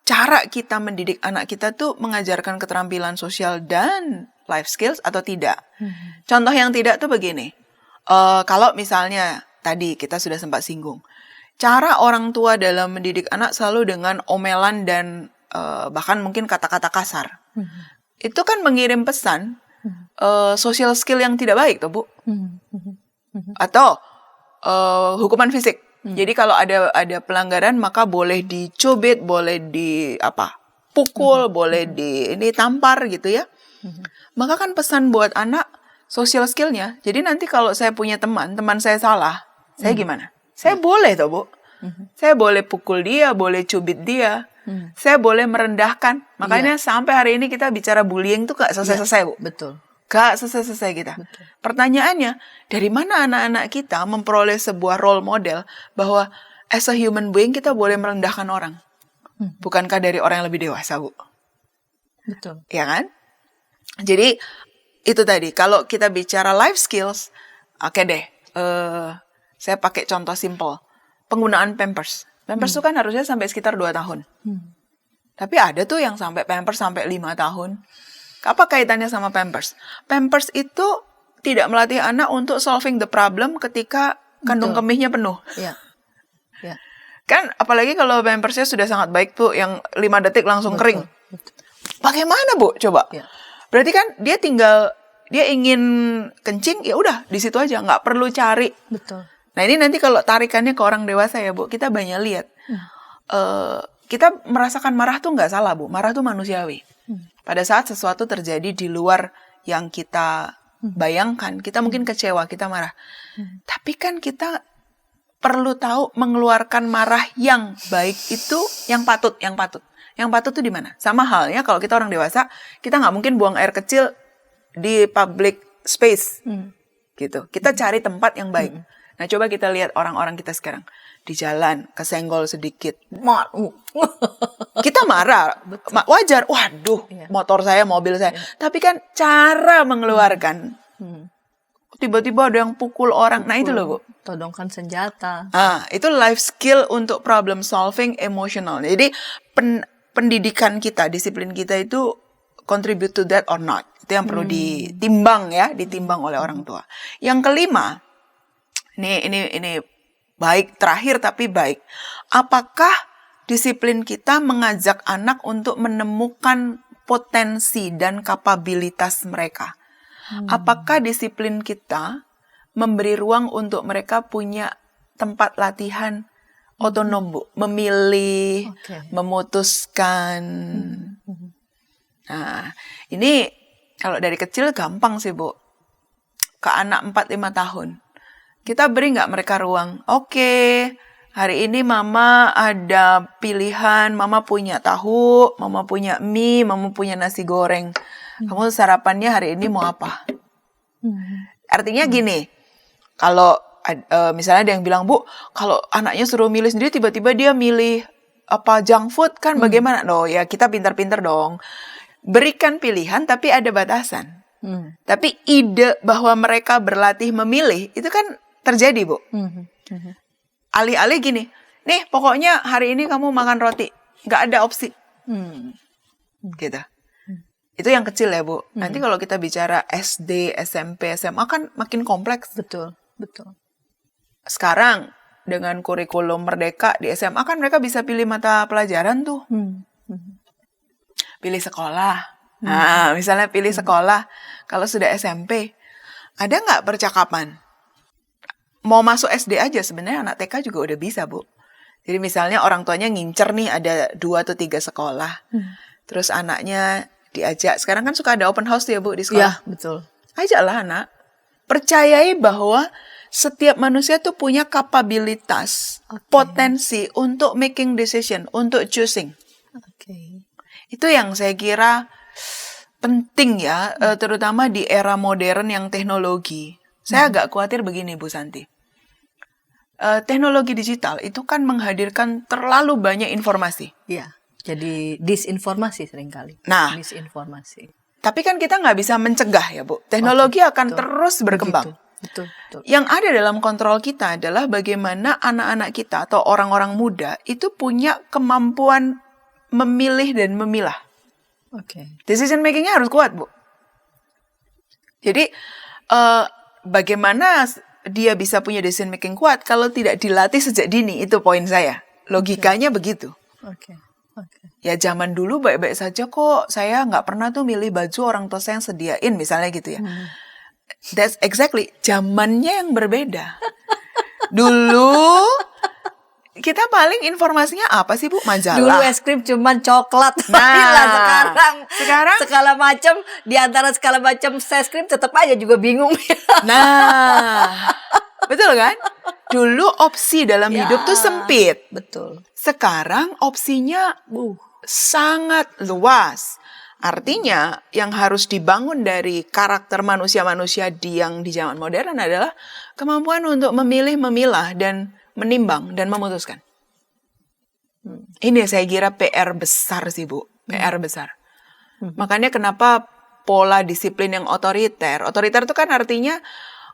cara kita mendidik anak kita tuh mengajarkan keterampilan sosial dan life skills atau tidak? Contoh yang tidak tuh begini. Kalau misalnya tadi kita sudah sempat singgung, cara orang tua dalam mendidik anak selalu dengan omelan dan bahkan mungkin kata-kata kasar. Itu kan mengirim pesan social skill yang tidak baik tuh Bu. Atau hukuman fisik. Jadi kalau ada pelanggaran maka boleh dicubit, boleh pukul, boleh tampar gitu ya. Maka kan pesan buat anak social skill-nya. Jadi nanti kalau saya punya teman saya salah, saya gimana? Saya boleh toh Bu. Saya boleh pukul dia, boleh cubit dia. Saya boleh merendahkan. Makanya sampai hari ini kita bicara bullying tuh gak selesai-selesai Bu. Betul. Gak selesai-selesai kita. Betul. Pertanyaannya, dari mana anak-anak kita memperoleh sebuah role model bahwa as a human being kita boleh merendahkan orang? Bukankah dari orang yang lebih dewasa Bu? Betul. Ya kan? Jadi itu tadi, kalau kita bicara life skills, oke deh, saya pakai contoh simple. Penggunaan Pampers. Pampers itu kan harusnya sampai sekitar 2 tahun. Tapi ada tuh yang sampai Pampers sampai 5 tahun. Apa kaitannya sama Pampers? Pampers itu tidak melatih anak untuk solving the problem ketika kandung kemihnya penuh. Iya. Kan apalagi kalau Pampersnya sudah sangat baik tuh, yang 5 detik langsung kering. Bagaimana Bu? Coba. Berarti kan dia ingin kencing, ya udah di situ aja, nggak perlu cari. Betul. Nah ini nanti kalau tarikannya ke orang dewasa ya Bu, kita banyak lihat. Kita merasakan marah tuh nggak salah Bu, marah tuh manusiawi. Pada saat sesuatu terjadi di luar yang kita bayangkan, kita mungkin kecewa, kita marah. Tapi kan kita perlu tahu mengeluarkan marah yang baik itu yang patut. Yang patut tuh di mana? Sama halnya kalau kita orang dewasa, kita nggak mungkin buang air kecil di public space gitu. Kita cari tempat yang baik. Nah, coba kita lihat orang-orang kita sekarang di jalan kesenggol sedikit, kita marah, wajar. Waduh, motor saya, mobil saya. Tapi kan cara mengeluarkan, tiba-tiba ada yang pukul orang. Nah, itu loh, Bu. Todongkan senjata. Itu life skill untuk problem solving emotional. Jadi pendidikan kita, disiplin kita itu contribute to that or not. Itu yang perlu ditimbang ya, ditimbang oleh orang tua. Yang kelima, ini baik, terakhir tapi baik. Apakah disiplin kita mengajak anak untuk menemukan potensi dan kapabilitas mereka? Apakah disiplin kita memberi ruang untuk mereka punya tempat latihan otonom, Bu? Memilih, memutuskan. Nah, ini kalau dari kecil gampang sih, Bu. Ke anak 4-5 tahun. Kita beri nggak mereka ruang? Oke, hari ini mama ada pilihan, mama punya tahu, mama punya mie, mama punya nasi goreng. Kamu sarapannya hari ini mau apa? Artinya gini, kalau misalnya ada yang bilang, Bu, kalau anaknya suruh milih sendiri, tiba-tiba dia milih apa junk food, kan bagaimana? No, ya kita pintar-pintar dong. Berikan pilihan, tapi ada batasan. Tapi ide bahwa mereka berlatih memilih, itu kan terjadi, Bu. Alih-alih gini, nih pokoknya hari ini kamu makan roti, nggak ada opsi. Gitu. Itu yang kecil ya, Bu. Nanti kalau kita bicara SD, SMP, SMA kan makin kompleks. Betul. Sekarang dengan kurikulum Merdeka di SMA kan mereka bisa pilih mata pelajaran tuh. Pilih sekolah. Nah, misalnya pilih sekolah. Kalau sudah SMP, ada nggak percakapan? Mau masuk SD aja sebenarnya anak TK juga udah bisa, Bu. Jadi misalnya orang tuanya ngincer nih ada 2 atau 3 sekolah. Terus anaknya diajak. Sekarang kan suka ada open house ya, Bu, di sekolah. Ya, betul. Ajaklah anak. Percayai bahwa setiap manusia tuh punya kapabilitas, potensi untuk making decision, untuk choosing. Itu yang saya kira penting ya, terutama di era modern yang teknologi. Saya agak khawatir begini, Bu Santi. Teknologi digital itu kan menghadirkan terlalu banyak informasi. Iya, jadi disinformasi seringkali. Nah, disinformasi. Tapi kan kita nggak bisa mencegah ya, Bu. Teknologi akan terus berkembang. Betul. Yang ada dalam kontrol kita adalah bagaimana anak-anak kita atau orang-orang muda itu punya kemampuan memilih dan memilah. Decision makingnya harus kuat, Bu. Jadi bagaimana dia bisa punya decision making kuat kalau tidak dilatih sejak dini, itu poin saya. Logikanya begitu. Ya zaman dulu baik-baik saja kok, saya nggak pernah tuh milih baju orang tua saya yang sediain, misalnya gitu ya. That's exactly, zamannya yang berbeda. Dulu kita paling informasinya apa sih, Bu? Majalah. Dulu es krim cuman coklat. Sekarang segala macam, di antara segala macam es krim tetap aja juga bingung. Nah, betul kan? Dulu opsi dalam hidup tuh sempit. Betul. Sekarang opsinya sangat luas. Artinya yang harus dibangun dari karakter manusia-manusia yang di zaman modern adalah kemampuan untuk memilih, memilah, dan menimbang, dan memutuskan. Ini saya kira PR besar sih, Bu. PR besar. Makanya kenapa pola disiplin yang otoriter. Otoriter itu kan artinya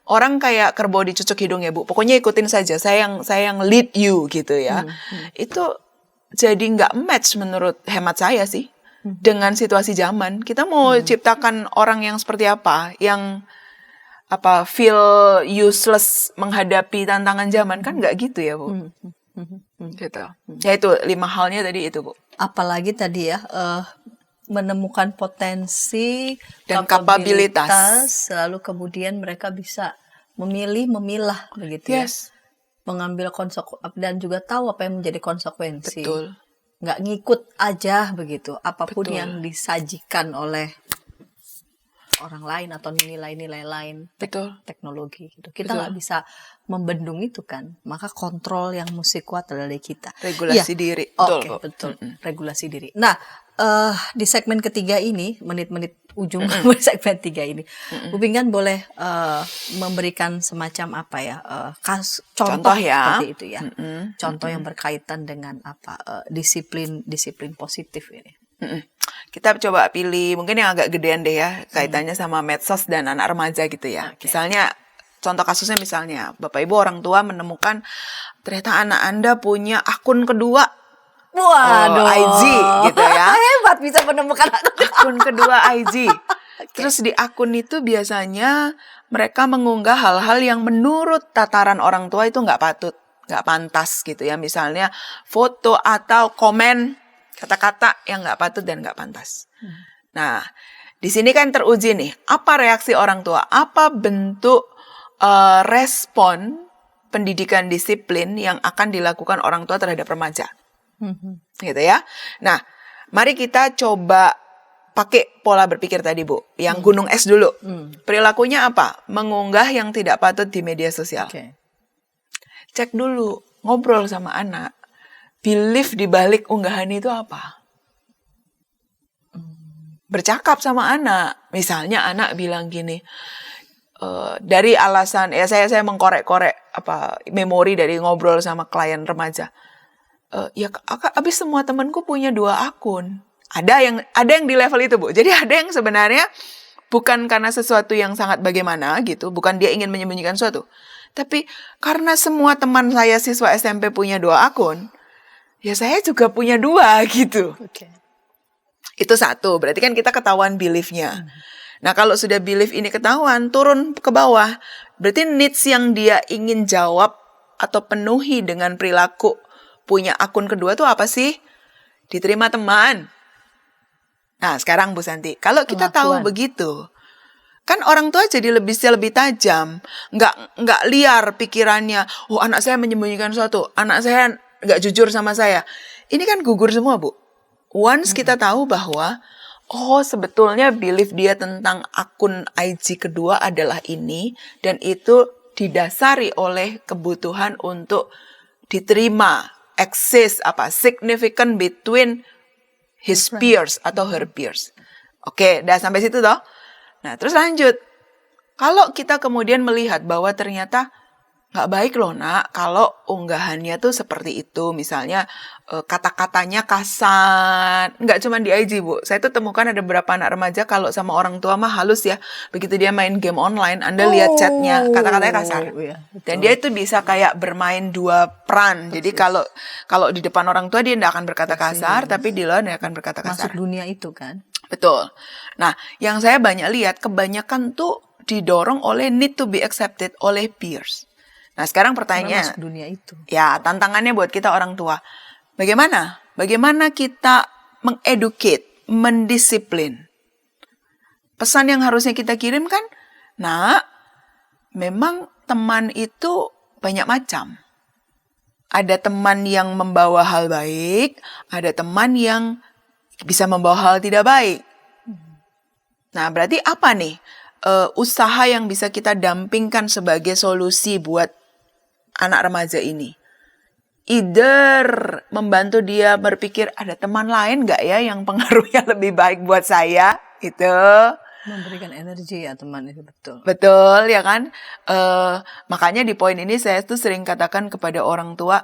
orang kayak kerbau dicucuk hidung ya, Bu. Pokoknya ikutin saja. Saya yang lead you gitu ya. Itu jadi nggak match menurut hemat saya sih. Dengan situasi zaman. Kita mau ciptakan orang yang seperti apa? Yang feel useless menghadapi tantangan zaman, kan nggak gitu ya, Bu. Gitu. Ya itu 5 halnya tadi itu, Bu. Apalagi tadi ya, menemukan potensi dan kapabilitas, lalu kemudian mereka bisa memilih, memilah begitu ya. Mengambil dan juga tahu apa yang menjadi konsekuensi. Betul. Nggak ngikut aja begitu, apapun yang disajikan oleh orang lain atau nilai-nilai lain, teknologi gitu. Kita nggak bisa membendung itu kan, maka kontrol yang mesti kuat adalah dari kita. Regulasi diri. Betul. Regulasi diri. Nah, di segmen ketiga ini, menit-menit ujung segmen 3 ini. Bu Pinggan boleh memberikan semacam apa ya, contoh ya. seperti itu ya. Contoh yang berkaitan dengan apa, disiplin positif ini. Kita coba pilih mungkin yang agak gedean deh ya, kaitannya sama medsos dan anak remaja gitu ya. Misalnya contoh kasusnya misalnya Bapak Ibu orang tua menemukan ternyata anak Anda punya akun kedua. Waduh, IG gitu ya. Hebat bisa menemukan akun kedua IG. Terus di akun itu biasanya mereka mengunggah hal-hal yang menurut tataran orang tua itu nggak patut, nggak pantas gitu ya. Misalnya foto atau komen kata-kata yang nggak patut dan nggak pantas. Nah, di sini kan teruji nih, apa reaksi orang tua? Apa bentuk respon pendidikan disiplin yang akan dilakukan orang tua terhadap remaja? Gitu ya. Nah, mari kita coba pakai pola berpikir tadi, Bu. Yang gunung es dulu. Perilakunya apa? Mengunggah yang tidak patut di media sosial. Cek dulu, ngobrol sama anak. Belief di balik unggahan itu apa? Bercakap sama anak. Misalnya anak bilang gini, dari alasan, ya saya mengkorek-korek memori dari ngobrol sama klien remaja. Ya abis semua temanku punya 2 akun. Ada yang di level itu, Bu. Jadi ada yang sebenarnya bukan karena sesuatu yang sangat bagaimana gitu, bukan dia ingin menyembunyikan sesuatu. Tapi karena semua teman saya siswa SMP punya 2 akun, ya saya juga punya 2 gitu. Itu satu, berarti kan kita ketahuan belief-nya. Nah, kalau sudah belief ini ketahuan, turun ke bawah. Berarti needs yang dia ingin jawab atau penuhi dengan perilaku punya akun kedua tuh apa sih? Diterima teman. Nah, sekarang Bu Santi, kalau kita tahu begitu, kan orang tua jadi lebih tajam, nggak liar pikirannya. Oh, anak saya menyembunyikan sesuatu, anak saya nggak jujur sama saya. Ini kan gugur semua, Bu. Once kita tahu bahwa sebetulnya belief dia tentang akun IG kedua adalah ini, dan itu didasari oleh kebutuhan untuk diterima, exist, significant between his peers atau her peers. Oke, udah sampai situ toh. Nah, terus lanjut. Kalau kita kemudian melihat bahwa ternyata nggak baik loh nak, kalau unggahannya tuh seperti itu, misalnya kata-katanya kasar, nggak cuma di IG, Bu. Saya tuh temukan ada beberapa anak remaja kalau sama orang tua mah halus ya. Begitu dia main game online, Anda lihat chatnya, kata-katanya kasar. Dan dia itu bisa kayak bermain 2 peran. Jadi kalau di depan orang tua dia nggak akan berkata kasar, tapi di luar dia akan berkata kasar. Masuk dunia itu kan. Betul. Nah, yang saya banyak lihat, kebanyakan tuh didorong oleh need to be accepted oleh peers. Nah, sekarang pertanyaannya, masuk dunia itu. Ya, tantangannya buat kita orang tua. Bagaimana? Bagaimana kita mengeducate, mendisiplin? Pesan yang harusnya kita kirim kan, nak, memang teman itu banyak macam. Ada teman yang membawa hal baik, ada teman yang bisa membawa hal tidak baik. Nah, berarti apa nih usaha yang bisa kita dampingkan sebagai solusi buat anak remaja ini? Either membantu dia berpikir ada teman lain nggak ya yang pengaruhnya lebih baik buat saya, itu memberikan energi ya teman itu, betul. Betul ya kan? Makanya di poin ini saya tuh sering katakan kepada orang tua,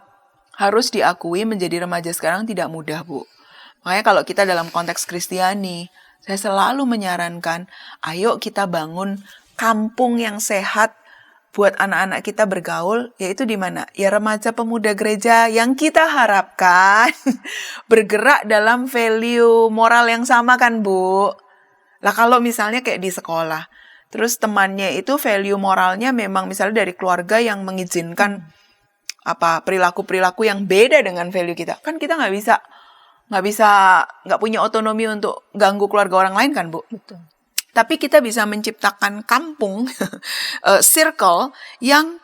harus diakui menjadi remaja sekarang tidak mudah, Bu. Makanya kalau kita dalam konteks Kristiani, saya selalu menyarankan, ayo kita bangun kampung yang sehat buat anak-anak kita bergaul, yaitu di mana? Ya remaja pemuda gereja yang kita harapkan bergerak dalam value moral yang sama kan, Bu. Lah kalau misalnya kayak di sekolah, terus temannya itu value moralnya memang misalnya dari keluarga yang mengizinkan perilaku-perilaku yang beda dengan value kita, kan kita nggak punya otonomi untuk ganggu keluarga orang lain kan, Bu. Betul. Tapi kita bisa menciptakan kampung, circle yang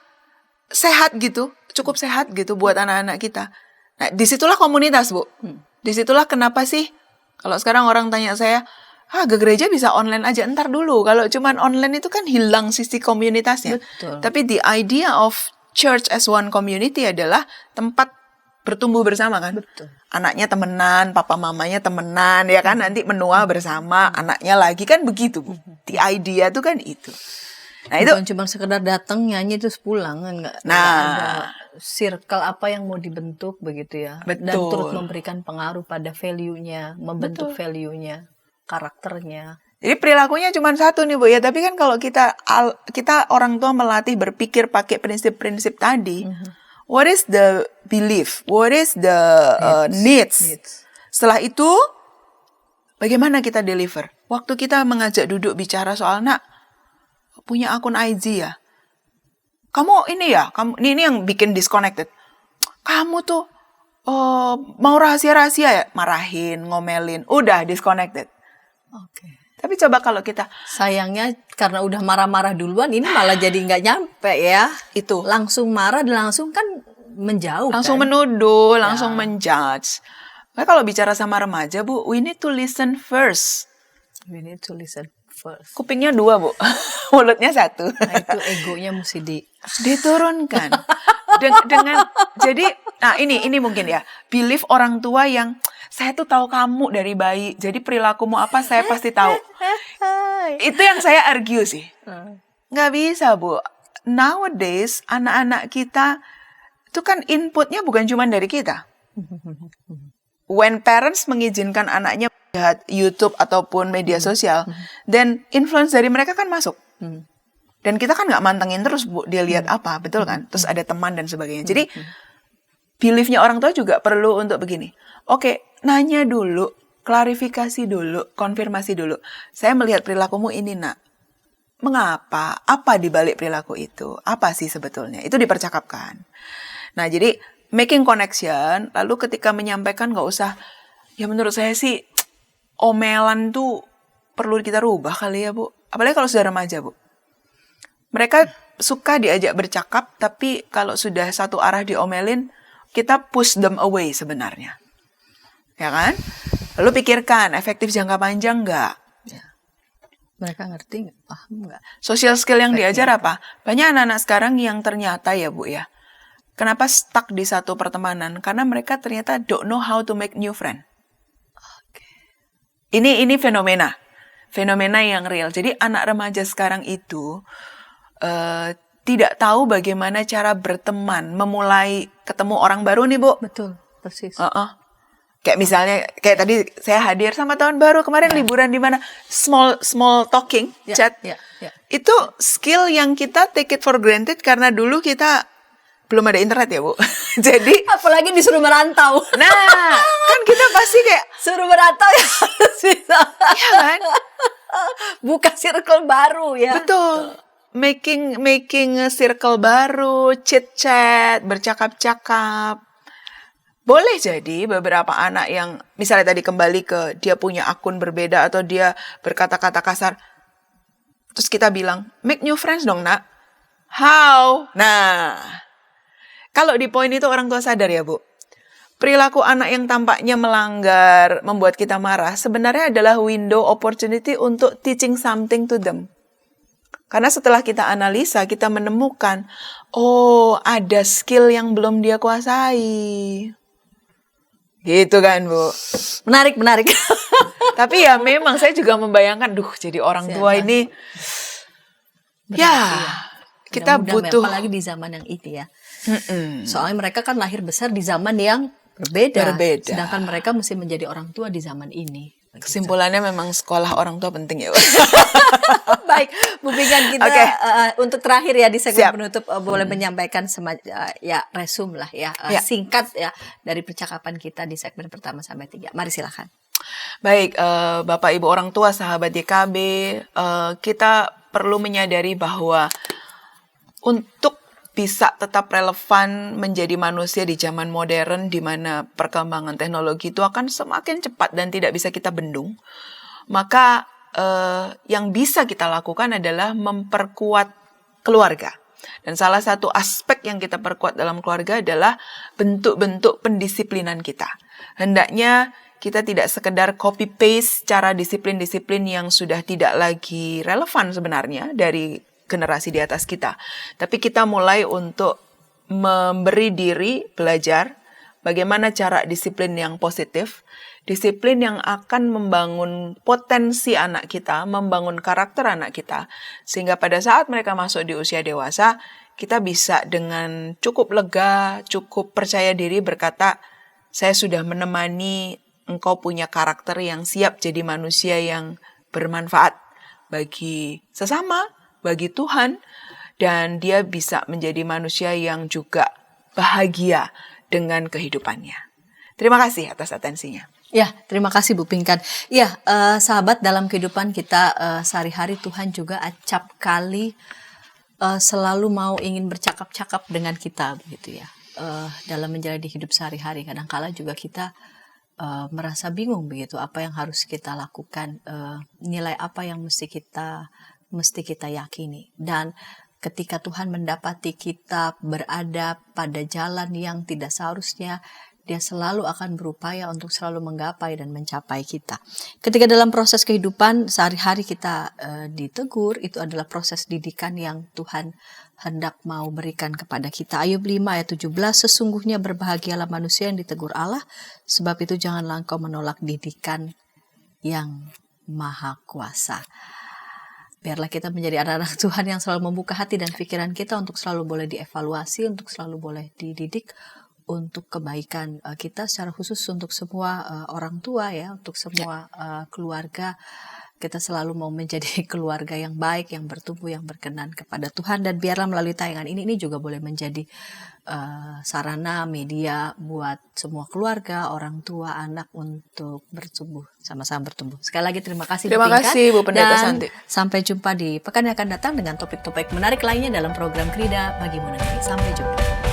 sehat gitu, cukup sehat gitu buat anak-anak kita. Nah, disitulah komunitas, Bu. Disitulah kenapa sih, kalau sekarang orang tanya saya, ke gereja bisa online aja, entar dulu. Kalau cuman online itu kan hilang sisi komunitasnya. Betul. Tapi the idea of church as one community adalah tempat bertumbuh bersama kan. Betul. Anaknya temenan, papa mamanya temenan, ya kan, nanti menua bersama, anaknya lagi kan begitu, Bu. The idea tuh kan itu. Nah itu, Bukan cuma sekedar datang nyanyi terus pulang kan nggak ada circle apa yang mau dibentuk begitu ya. Dan Betul. turut memberikan pengaruh pada value-nya, membentuk value-nya, karakternya. jadi perilakunya cuma satu nih Bu ya, tapi kan kalau kita orang tua melatih berpikir pakai prinsip-prinsip tadi, what is the belief, what is the needs. Setelah itu, bagaimana kita deliver? Waktu kita mengajak duduk bicara soal, nak, punya akun IG ya? Kamu ini ya, ini yang bikin disconnected. Kamu tuh mau rahasia-rahasia ya? Marahin, ngomelin, udah disconnected. Oke. Tapi coba kalau kita Sayangnya karena udah marah-marah duluan, ini malah jadi nggak nyampe ya. itu Langsung marah dan langsung kan menjauh. langsung kan? menuduh, langsung menjudge. Nah, kalau bicara sama remaja, Bu, we need to listen first. We need to listen first. Kupingnya 2, Bu. Mulutnya 1. Nah itu egonya mesti Diturunkan. Dengan jadi, nah ini mungkin ya, belief orang tua yang saya tuh tahu kamu dari bayi, jadi perilakumu apa saya pasti tahu. Itu yang saya argue sih. Nggak bisa, Bu. Nowadays, anak-anak kita itu kan inputnya bukan cuma dari kita. When parents mengizinkan anaknya lihat YouTube ataupun media sosial, dan influence dari mereka kan masuk. Dan kita kan nggak mantengin terus, Bu, dia lihat apa, betul kan? Terus ada teman dan sebagainya. Jadi, beliefnya orang tua juga perlu untuk begini. Oke, nanya dulu, klarifikasi dulu, konfirmasi dulu. Saya melihat perilakumu ini, nak. Mengapa? Apa dibalik perilaku itu? Apa sih sebetulnya? Itu dipercakapkan. Nah, jadi making connection, lalu ketika menyampaikan nggak usah, ya menurut saya sih, omelan tuh perlu kita rubah kali ya, Bu. Apalagi kalau sudah remaja, Bu. Mereka suka diajak bercakap, tapi kalau sudah satu arah diomelin, kita push them away sebenarnya. Ya kan? Lalu pikirkan, efektif jangka panjang nggak? mereka ngerti nggak, paham nggak? Social skill yang diajar apa? Banyak anak-anak sekarang yang ternyata ya Bu ya, kenapa stuck di satu pertemanan? Karena mereka ternyata don't know how to make new friend. Ini fenomena yang real. Jadi anak remaja sekarang itu tidak tahu bagaimana cara berteman, memulai ketemu orang baru nih Bu. Betul, persis. Kayak misalnya, kayak tadi saya hadir sama tahun baru kemarin liburan di mana, small talking, chat. Itu skill yang kita take it for granted karena dulu kita belum ada internet ya Bu. Jadi apalagi disuruh merantau. Nah, kan kita pasti kayak suruh merantau ya harus bisa. Iya kan? Buka circle baru ya. Betul. Making circle baru, chit-chat, bercakap-cakap. Boleh jadi beberapa anak yang misalnya tadi kembali ke dia punya akun berbeda atau dia berkata-kata kasar. Terus kita bilang, make new friends dong nak. How? Nah, kalau di poin itu orang tua sadar ya Bu. Perilaku anak yang tampaknya melanggar, membuat kita marah, sebenarnya adalah window opportunity untuk teaching something to them. Karena setelah kita analisa, kita menemukan, oh ada skill yang belum dia kuasai. Gitu kan Bu. Menarik. Tapi ya memang saya juga membayangkan, jadi orang tua ini, kita butuh. Apalagi di zaman yang ini ya. Soalnya mereka kan lahir besar di zaman yang berbeda. Sedangkan mereka mesti menjadi orang tua di zaman ini. Kesimpulannya memang sekolah orang tua penting ya Bu. Baik, Bu Pingan, kita untuk terakhir ya di segmen penutup boleh menyampaikan resume lah ya, singkat ya dari percakapan kita di segmen pertama sampai 3. Mari silakan. Baik, Bapak Ibu orang tua, sahabat YKB, kita perlu menyadari bahwa untuk bisa tetap relevan menjadi manusia di zaman modern di mana perkembangan teknologi itu akan semakin cepat dan tidak bisa kita bendung, maka yang bisa kita lakukan adalah memperkuat keluarga. Dan salah satu aspek yang kita perkuat dalam keluarga adalah bentuk-bentuk pendisiplinan kita. Hendaknya kita tidak sekedar copy-paste cara disiplin-disiplin yang sudah tidak lagi relevan sebenarnya dari generasi di atas kita. Tapi kita mulai untuk memberi diri belajar bagaimana cara disiplin yang positif, disiplin yang akan membangun potensi anak kita, membangun karakter anak kita, sehingga pada saat mereka masuk di usia dewasa, kita bisa dengan cukup lega, cukup percaya diri berkata, saya sudah menemani engkau punya karakter yang siap jadi manusia yang bermanfaat bagi sesama, bagi Tuhan, dan dia bisa menjadi manusia yang juga bahagia dengan kehidupannya. Terima kasih atas atensinya. Ya, terima kasih Bu Pinkan. Ya, sahabat, dalam kehidupan kita sehari-hari Tuhan juga acap kali selalu mau ingin bercakap-cakap dengan kita, begitu ya. Dalam menjalani hidup sehari-hari, kadang-kala juga kita merasa bingung begitu, apa yang harus kita lakukan, nilai apa yang mesti kita yakini. Dan ketika Tuhan mendapati kita berada pada jalan yang tidak seharusnya, dia selalu akan berupaya untuk selalu menggapai dan mencapai kita. Ketika dalam proses kehidupan sehari-hari kita ditegur, itu adalah proses didikan yang Tuhan hendak mau berikan kepada kita. Ayub 5 ayat 17, sesungguhnya berbahagialah manusia yang ditegur Allah, sebab itu janganlah engkau menolak didikan yang maha kuasa. Biarlah kita menjadi anak-anak Tuhan yang selalu membuka hati dan pikiran kita untuk selalu boleh dievaluasi, untuk selalu boleh dididik untuk kebaikan kita, secara khusus untuk semua orang tua ya, untuk semua keluarga. Kita selalu mau menjadi keluarga yang baik, yang bertumbuh, yang berkenan kepada Tuhan. Dan biarlah melalui tayangan ini juga boleh menjadi sarana media buat semua keluarga, orang tua, anak untuk bertumbuh, sama-sama bertumbuh. Sekali lagi terima kasih Terima kasih Bu Pendeta dan Santi. sampai jumpa di pekan yang akan datang dengan topik-topik menarik lainnya dalam program Krida Bagimu Negeri. Sampai jumpa.